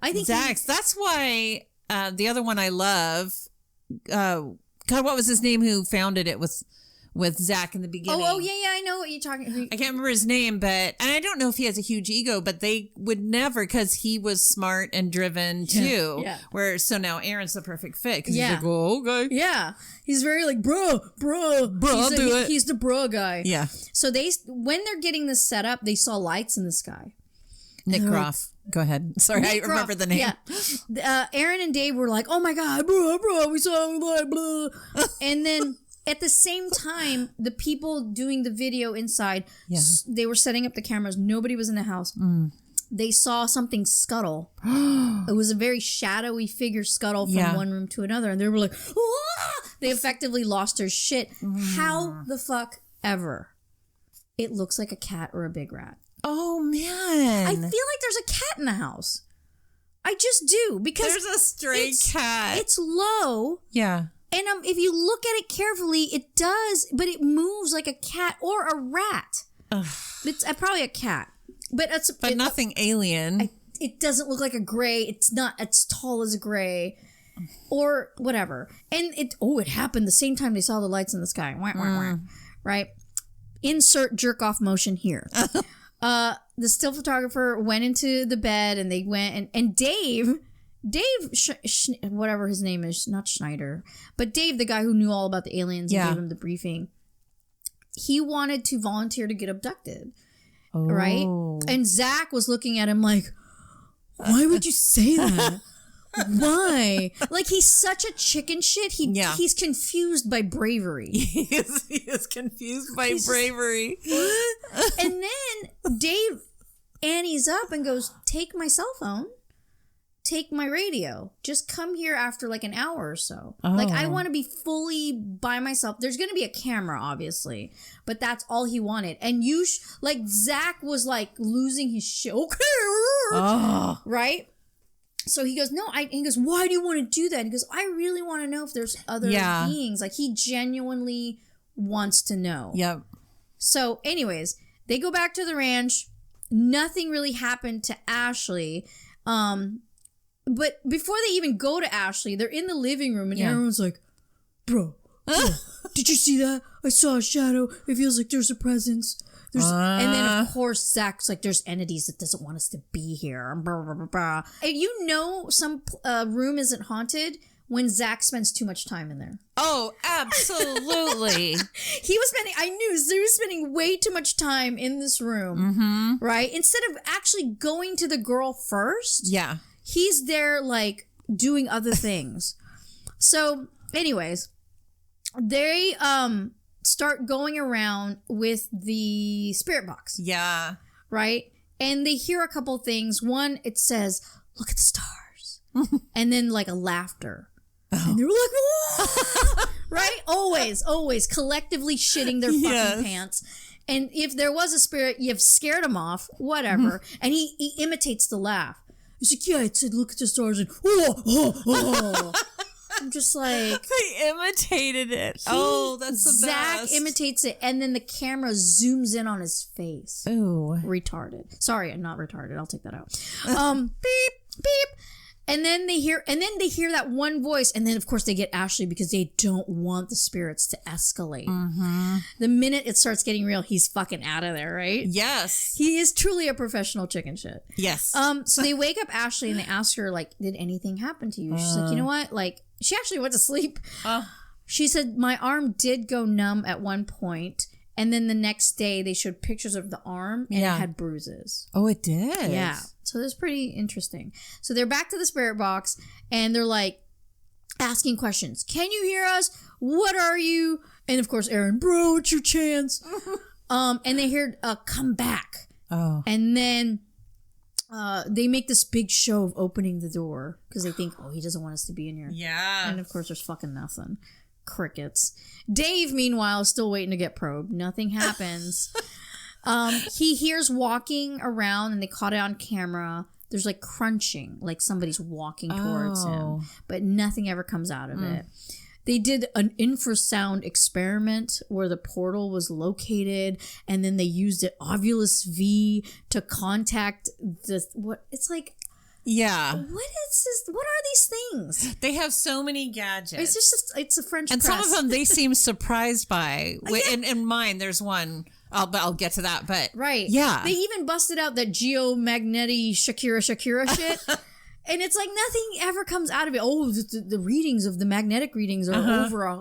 I think Zach's. That's why the other one I love... God, what was his name who founded it with Zach in the beginning? Oh, yeah, I know what you're talking about. I can't remember his name, and I don't know if he has a huge ego, but they would never, because he was smart and driven too. Yeah. So now Aaron's the perfect fit, because he's like, oh, okay. Yeah. He's very like, bro, I'll do it. He's the bro guy. Yeah. So when they're getting this set up, they saw lights in the sky. Nick Groff. Go ahead. Sorry, I remember the name. Yeah. Aaron and Dave were like, oh my God, bro, we saw a light, bro. And then... At the same time, the people doing the video inside, they were setting up the cameras. Nobody was in the house. They saw something scuttle. It was a very shadowy figure scuttle from one room to another. And they were like, ah! They effectively lost their shit. How the fuck ever? It looks like a cat or a big rat. Oh, man. I feel like there's a cat in the house. I just do, because there's a stray cat. It's low. Yeah. And if you look at it carefully, it does, but it moves like a cat or a rat. Ugh. It's probably a cat. But nothing alien. It doesn't look like a gray. It's not as tall as a gray or whatever. And it happened the same time they saw the lights in the sky. Wah, wah, wah. Right? Insert jerk off motion here. The still photographer went into the bed and they went and Dave, whatever his name is, not Schneider, but Dave, the guy who knew all about the aliens and gave him the briefing, he wanted to volunteer to get abducted. Right? And Zach was looking at him like, why would you say that? Why? Like, he's such a chicken shit. He's confused by bravery. He is confused by bravery. And then Dave Annie's up and goes, take my cell phone, take my radio, just come here after like an hour or so. Like, I want to be fully by myself. There's going to be a camera, obviously, but that's all he wanted. And like, Zach was like losing his shit. Okay. Right? So he goes, no, he goes, why do you want to do that? He goes, I really want to know if there's other beings. Like, he genuinely wants to know. Yep. So anyways, they go back to the ranch. Nothing really happened to Ashley. But before they even go to Ashley, they're in the living room and everyone's like, bro, did you see that? I saw a shadow. It feels like there's a presence. And then, of course, Zach's like, there's entities that doesn't want us to be here. Blah, blah, blah, blah. And you know some room isn't haunted when Zach spends too much time in there. Oh, absolutely. He was spending way too much time in this room, right? Instead of actually going to the girl first. Yeah. He's there, like, doing other things. So, anyways, they start going around with the spirit box. Yeah. Right? And they hear a couple things. One, it says, look at the stars. And then, like, a laughter. And they were like, whoa! Right? Always collectively shitting their fucking pants. And if there was a spirit, you've scared him off, whatever. And he imitates the laugh. He's like, yeah, it said, look at the stars. And, oh. I'm just like... They imitated it. That's the Zach best. imitates it, and then the camera zooms in on his face. Ooh. Retarded. Sorry, I'm not retarded. I'll take that out. Beep, beep. And then they hear that one voice, and then of course they get Ashley because they don't want the spirits to escalate. The minute it starts getting real, he's fucking out of there, right? Yes. He is truly a professional chicken shit. Yes. So they wake up Ashley and they ask her, like, did anything happen to you? She's like, you know what? Like, she actually went to sleep. She said, my arm did go numb at one point, and then the next day they showed pictures of the arm and it had bruises. Oh, it did? Yeah. So that's pretty interesting. So they're back to the spirit box and they're like asking questions. Can you hear us? What are you? And of course, Aaron, bro, it's your chance. And they hear come back. Oh. And then they make this big show of opening the door because they think, he doesn't want us to be in here. Yeah. And of course, there's fucking nothing. Crickets. Dave, meanwhile, is still waiting to get probed. Nothing happens. He hears walking around and they caught it on camera. There's like crunching, like somebody's walking towards him, but nothing ever comes out of it. They did an infrasound experiment where the portal was located, and then they used an Ovulus V to contact it's like, yeah. What is this? What are these things? They have so many gadgets. It's a French and press. Some of them they seem surprised by. In mine, there's one. I'll get to that, but right. Yeah. They even busted out that geomagnetic Shakira shit. And it's like nothing ever comes out of it. Oh, the readings of the magnetic readings are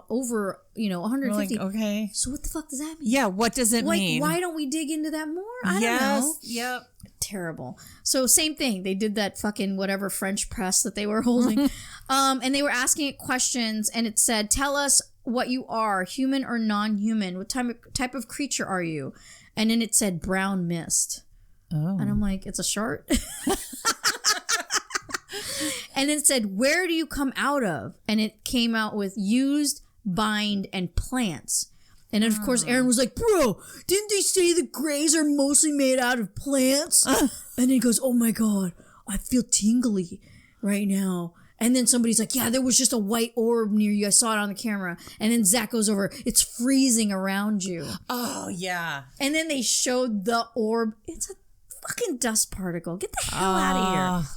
over 150. Like, okay. So what the fuck does that mean? Yeah, what does it mean? Why don't we dig into that more? I don't know. Yep. Terrible. So same thing. They did that fucking whatever French press that they were holding. And they were asking it questions and it said, tell us what you are, human or non-human. What type of creature are you? And then it said brown mist. Oh. And I'm like, it's a shark? And it said, where do you come out of? And it came out with used, bind, and plants. And of course, Aaron was like, bro, didn't they say the grays are mostly made out of plants? And then he goes, oh my God, I feel tingly right now. And then somebody's like, yeah, there was just a white orb near you. I saw it on the camera. And then Zach goes over, it's freezing around you. Oh, yeah. And then they showed the orb. It's a fucking dust particle. Get the hell out of here.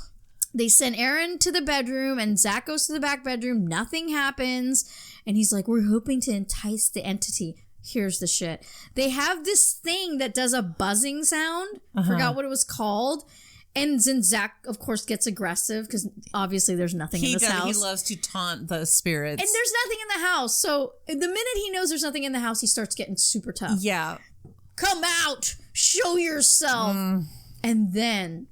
They send Aaron to the bedroom and Zach goes to the back bedroom. Nothing happens. And he's like, we're hoping to entice the entity. Here's the shit. They have this thing that does a buzzing sound. Forgot what it was called. And then Zach, of course, gets aggressive because obviously there's nothing in this house. He loves to taunt the spirits. And there's nothing in the house. So the minute he knows there's nothing in the house, he starts getting super tough. Yeah. Come out. Show yourself. And then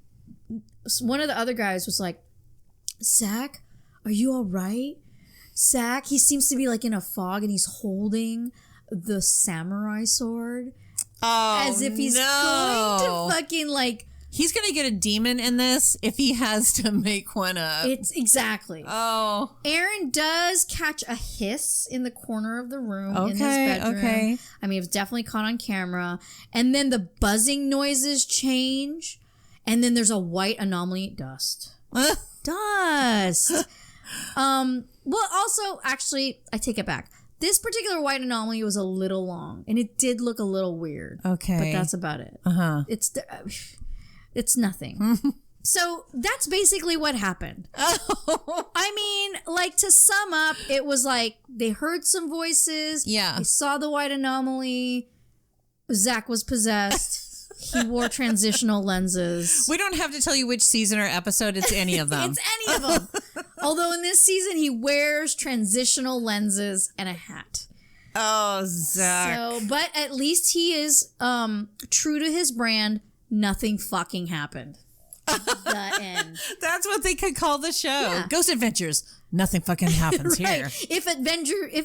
one of the other guys was like, Zach, are you all right? Zach, he seems to be like in a fog and he's holding the samurai sword. Oh, as if he's going to fucking like... He's going to get a demon in this if he has to make one up. It's exactly. Oh. Aaron does catch a hiss in the corner of the room in his bedroom. Okay. I mean, it was definitely caught on camera. And then the buzzing noises change. And then there's a white anomaly. Dust. Dust. Well, also, actually, I take it back. This particular white anomaly was a little long. And it did look a little weird. Okay. But that's about it. It's nothing. So that's basically what happened. I mean, like to sum up, it was like they heard some voices. Yeah. They saw the white anomaly. Zach was possessed. He wore transitional lenses. We don't have to tell you which season or episode. It's any of them. It's any of them. Although in this season, he wears transitional lenses and a hat. Oh, Zach. So, but at least he is true to his brand. Nothing fucking happened. The end. That's what they could call the show. Yeah. Ghost Adventures. Nothing fucking happens Right. here. If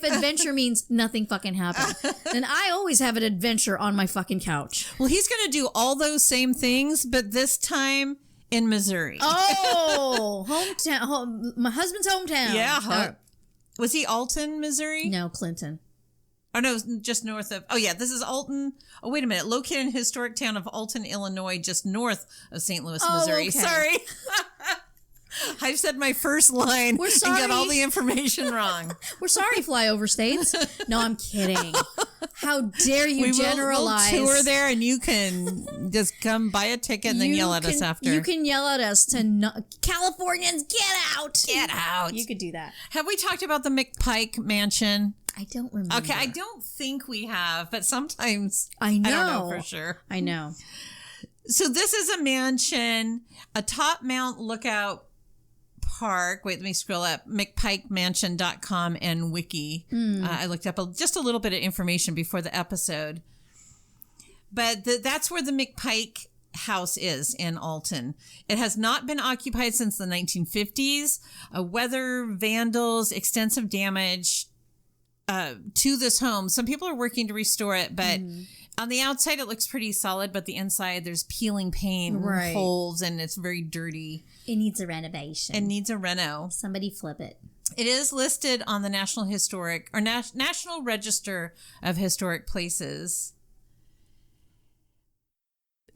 adventure means nothing fucking happened, then I always have an adventure on my fucking couch. Well, he's going to do all those same things, but this time in Missouri. Oh, hometown. My husband's hometown. Yeah. Was he Alton, Missouri? No, Clinton. Oh, no, just north of... Oh, yeah, this is Alton. Oh, wait a minute. Located in the historic town of Alton, Illinois, just north of St. Louis, Missouri. Okay. Sorry. I've said my first line We're and sorry. got all the information wrong. We're sorry, flyover states. No, I'm kidding. How dare you generalize? We'll tour there and you can just come buy a ticket and then yell at us after. You can yell at us to Californians, get out. Get out. You could do that. Have we talked about the McPike Mansion? I don't remember. Okay, I don't think we have, but sometimes I know. I don't know for sure. I know. So this is a mansion, a top mount lookout park. Wait, let me scroll up. McPikeMansion.com and wiki. I looked up just a little bit of information before the episode. But that's where the McPike house is in Alton. It has not been occupied since the 1950s. Weather, vandals, extensive damage to this home. Some people are working to restore it, but on the outside it looks pretty solid, but the inside there's peeling paint, holes, and it's very dirty. It needs a renovation. It needs a reno. Somebody flip it. It is listed on the National Register of Historic Places.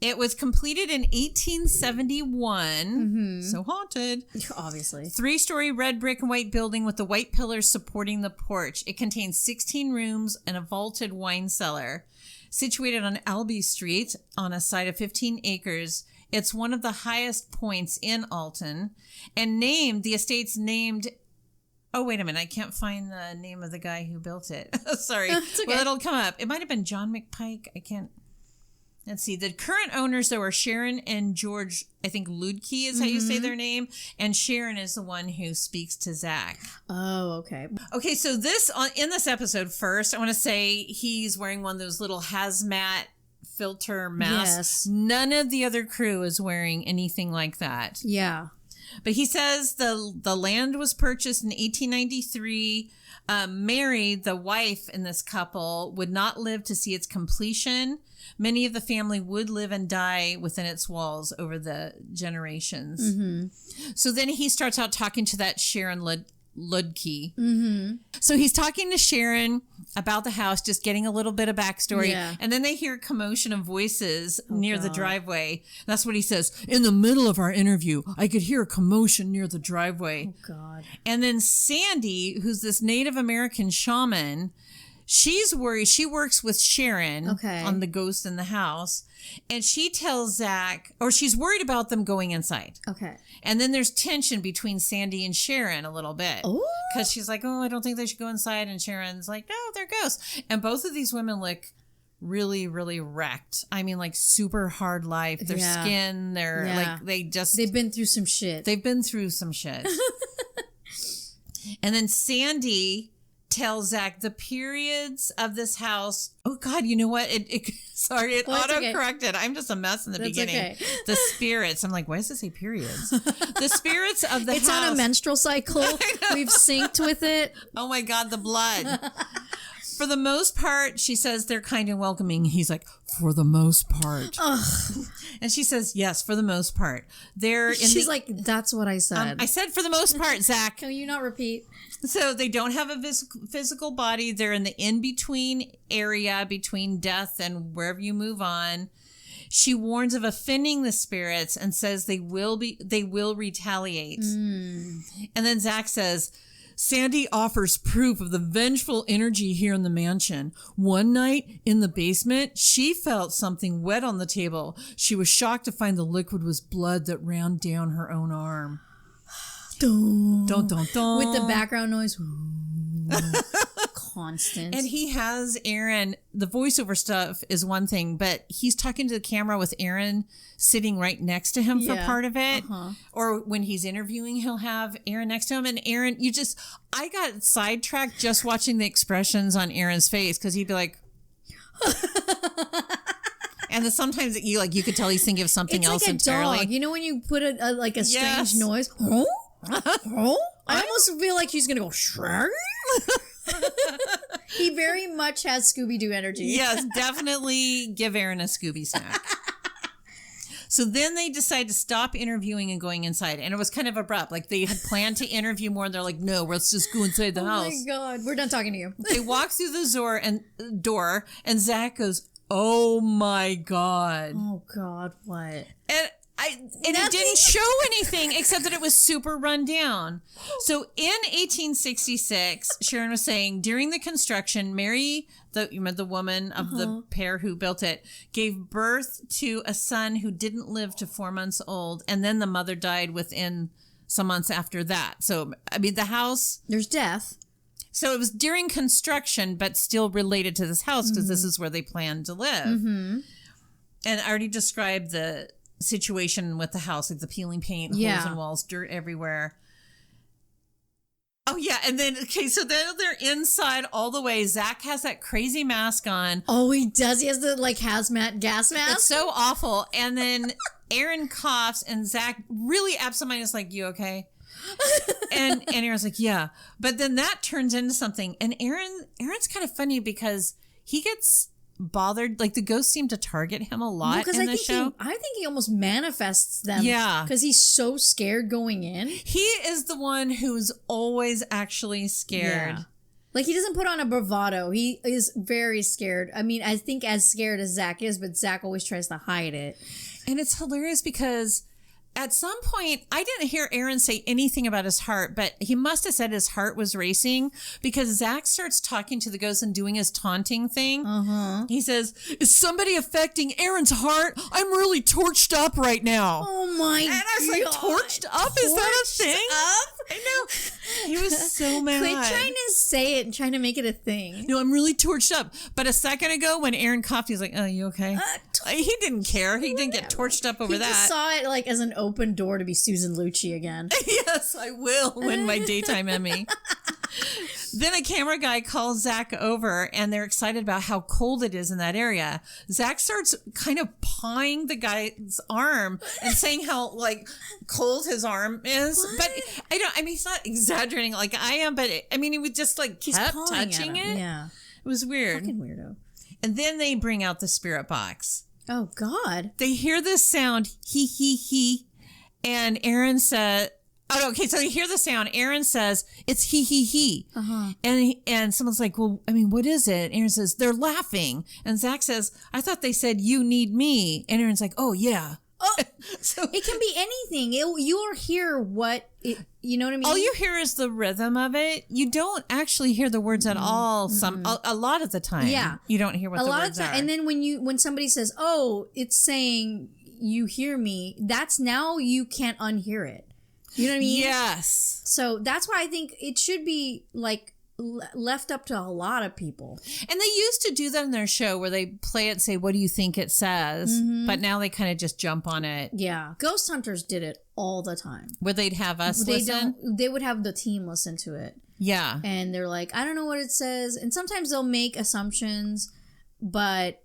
It was completed in 1871. So haunted. Obviously. 3-story red brick and white building with the white pillars supporting the porch. It contains 16 rooms and a vaulted wine cellar. Situated on Albee Street on a site of 15 acres, it's one of the highest points in Alton. And the estate's named... Oh, wait a minute. I can't find the name of the guy who built it. Sorry. It's okay. Well, it'll come up. It might have been John McPike. I can't... Let's see. The current owners, though, are Sharon and George, I think Ludke is how you say their name. And Sharon is the one who speaks to Zach. Oh, okay. Okay, so in this episode first, I want to say he's wearing one of those little hazmat filter masks. Yes. None of the other crew is wearing anything like that. Yeah. But he says the land was purchased in 1893. Mary, the wife in this couple, would not live to see its completion. Many of the family would live and die within its walls over the generations. So then he starts out talking to that Sharon Ludke. Mm-hmm. So he's talking to Sharon about the house, just getting a little bit of backstory. Yeah. And then they hear a commotion of voices near the driveway. That's what he says. In the middle of our interview, I could hear a commotion near the driveway. Oh, God. And then Sandy, who's this Native American shaman, she's worried. She works with Sharon on the ghost in the house. And she tells Zach, or she's worried about them going inside. Okay. And then there's tension between Sandy and Sharon a little bit. Because she's like, I don't think they should go inside. And Sharon's like, no, they're ghosts. And both of these women look really, really wrecked. I mean, like super hard life. Their skin, they've been through some shit. They've been through some shit. And then Sandy tells Zach the periods of this house. Oh God, you know what? It auto-corrected. I'm just a mess in the beginning. Okay. The spirits. I'm like, why does it say periods? The spirits of the house. It's on a menstrual cycle. We've synced with it. Oh my God, the blood. For the most part, she says they're kind and welcoming. He's like, for the most part. Ugh. And she says, yes, for the most part. She's like, that's what I said. I said for the most part, Zach. Can you not repeat? So they don't have a physical body. They're in the in-between area between death and wherever you move on. She warns of offending the spirits and says they will retaliate. And then Zach says, Sandy offers proof of the vengeful energy here in the mansion. One night in the basement, she felt something wet on the table. She was shocked to find the liquid was blood that ran down her own arm. Dun, dun, dun, dun. With the background noise. Constant. And he has Aaron, the voiceover stuff is one thing, but he's talking to the camera with Aaron sitting right next to him for part of it. Or when he's interviewing, he'll have Aaron next to him. And Aaron, I got sidetracked just watching the expressions on Aaron's face because he'd be like, and then sometimes you could tell he's thinking of something else like entirely. Dog. You know when you put a strange noise? I almost feel like he's going to go, Shrug. He very much has Scooby-Doo energy. Yes, definitely give Aaron a Scooby snack. So then they decide to stop interviewing and going inside. And it was kind of abrupt. Like they had planned to interview more and they're like, no, let's just go inside the house. Oh my God. We're done talking to you. They walk through the door and Zach goes, oh my God. Oh God, what? And it didn't show anything except that it was super run down. So in 1866, Sharon was saying, during the construction, Mary, the woman of the pair who built it, gave birth to a son who didn't live to 4 months old. And then the mother died within some months after that. So, I mean, the house... There's death. So it was during construction, but still related to this house because this is where they planned to live. And I already described the situation with the house, like the peeling paint, holes in walls, dirt everywhere. Oh yeah, and then so then they're inside all the way. Zach has that crazy mask on. Oh, he does. He has the hazmat gas mask. It's so awful. And then Aaron coughs, and Zach really absentmindedly is like, "You okay?" and Aaron's like, "Yeah." But then that turns into something, and Aaron's kind of funny because he gets bothered. Like the ghosts seem to target him a lot in the show. I think he almost manifests them. Yeah. Because he's so scared going in. He is the one who's always actually scared. Yeah. Like he doesn't put on a bravado. He is very scared. I mean, I think as scared as Zach is, but Zach always tries to hide it. And it's hilarious because at some point, I didn't hear Aaron say anything about his heart, but he must have said his heart was racing because Zach starts talking to the ghost and doing his taunting thing. He says, "Is somebody affecting Aaron's heart? I'm really torched up right now." Oh my God. And I was like, torched up? Is that a thing? Up? I know. He was so mad. Quit trying to say it and trying to make it a thing. No, I'm really torched up. But a second ago when Aaron coughed, he's like, "Oh, you okay?" He didn't care. He didn't get torched up over that. He just saw it like as an open door to be Susan Lucci again. Yes, I will win my daytime Emmy. Then a camera guy calls Zach over and they're excited about how cold it is in that area. Zach starts kind of pawing the guy's arm and saying how cold his arm is. What? But I mean, he's not exaggerating like I am, but he would just kept touching it. Yeah. It was weird. Fucking weirdo. And then they bring out the spirit box. Oh God. They hear this sound, he. And Aaron said, Oh, okay. So you hear the sound. Aaron says, it's he. And someone's like, well, I mean, what is it? Aaron says, they're laughing. And Zach says, I thought they said you need me. And Aaron's like, oh, yeah. Oh, so it can be anything. You'll hear what it, you know what I mean? all you hear is the rhythm of it. You don't actually hear the words at all. A lot of the time. Yeah. You don't hear what the words are. And then when somebody says, oh, it's saying you hear me, that's now you can't unhear it. You know what I mean? Yes. So that's why I think it should be like left up to a lot of people. And they used to do that in their show where they play it and say, what do you think it says? But now they kind of just jump on it. Yeah. Ghost Hunters did it all the time. Where they'd have us listen. They would have the team listen to it. Yeah. And they're like, I don't know what it says. And sometimes they'll make assumptions, but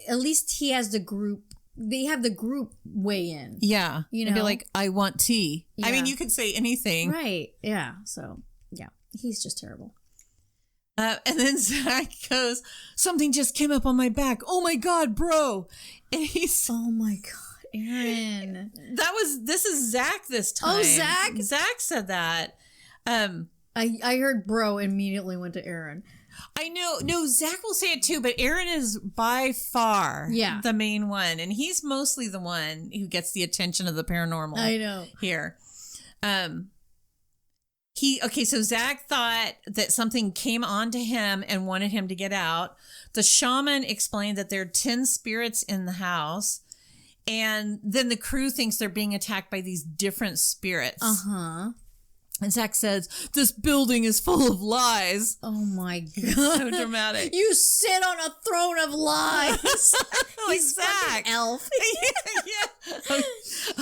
at least he has the group. They have the group weigh in. Yeah. You know? And be like, I want tea. Yeah. I mean, you could say anything. Right. Yeah. So, yeah. He's just terrible. And then Zach goes, something just came up on my back. Oh my God, bro. And he's... Oh my God, Aaron. This is Zach this time. Oh, Zach? Zach said that. I heard bro immediately went to Aaron. I know. No, Zach will say it too, but Aaron is by far the main one. And he's mostly the one who gets the attention of the paranormal. I know. Here. So Zach thought that something came onto him and wanted him to get out. The shaman explained that there are 10 spirits in the house. And then the crew thinks they're being attacked by these different spirits. Uh-huh. And Zach says, this building is full of lies. Oh my God. So dramatic. You sit on a throne of lies. Like He's Zach. fucking elf. Yeah.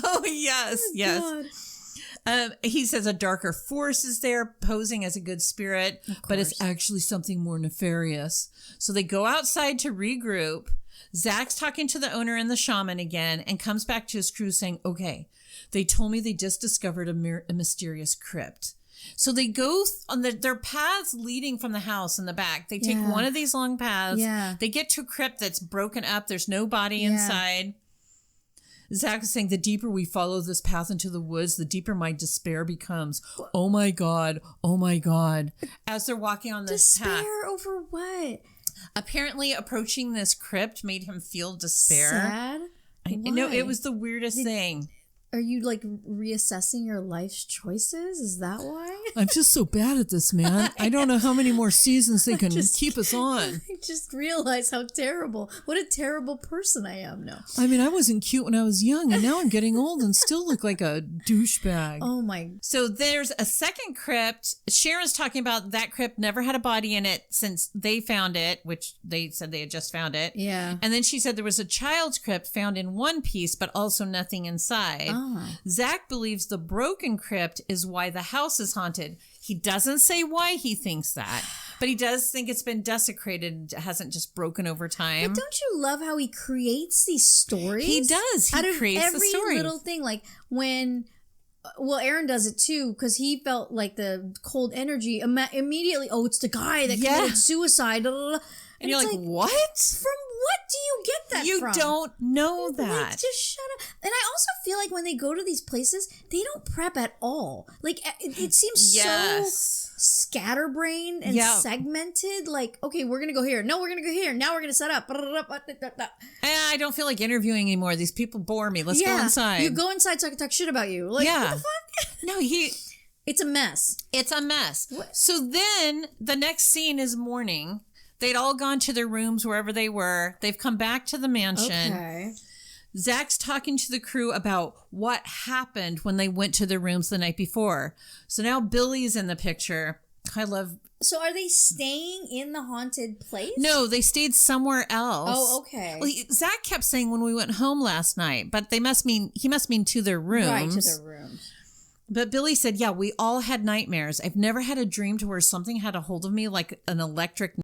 Oh, yes. Yes. God. He says a darker force is there posing as a good spirit, but it's actually something more nefarious. So they go outside to regroup. Zach's talking to the owner and the shaman again and comes back to his crew saying, okay, they told me they just discovered a mysterious crypt. So they go on their paths leading from the house in the back. They take one of these long paths. Yeah. They get to a crypt that's broken up. There's no body inside. Zach is saying, the deeper we follow this path into the woods, the deeper my despair becomes. Oh my God. Oh my God. As they're walking on this path. Despair over what? Apparently approaching this crypt made him feel despair. Sad? I know, it was the weirdest thing. Are you like reassessing your life's choices? Is that why? I'm just so bad at this, man. I don't know how many more seasons they can keep us on. I just realized how terrible. What a terrible person I am now. I mean, I wasn't cute when I was young, and now I'm getting old and still look like a douchebag. Oh my. So there's a second crypt. Sharon's talking about that crypt never had a body in it since they found it, which they said they had just found it. Yeah. And then she said there was a child's crypt found in one piece, but also nothing inside. Zach believes the broken crypt is why the house is haunted. He doesn't say why he thinks that, but he does think it's been desecrated. It hasn't just broken over time. But don't you love how he creates these stories? He does. He out of creates every the stories. little thing. Like when, well, Aaron does it too because he felt like the cold energy immediately. Oh, it's the guy that committed suicide. Blah, blah, blah. And you're like, what? From what do you get that you from? You don't know that. Like, just shut up. And I also feel like when they go to these places, they don't prep at all. Like, it seems so scatterbrained and segmented. Like, okay, we're going to go here. No, we're going to go here. Now we're going to set up. I don't feel like interviewing anymore. These people bore me. Let's go inside. You go inside so I can talk shit about you. Like, what the fuck? No, It's a mess. It's a mess. What? So then the next scene is morning. They'd all gone to their rooms wherever they were. They've come back to the mansion. Okay. Zach's talking to the crew about what happened when they went to their rooms the night before. So now Billy's in the picture. So are they staying in the haunted place? No, they stayed somewhere else. Oh, okay. Well, Zach kept saying when we went home last night, but he must mean to their rooms. Right, to their rooms. But Billy said, yeah, we all had nightmares. I've never had a dream to where something had a hold of me like an electric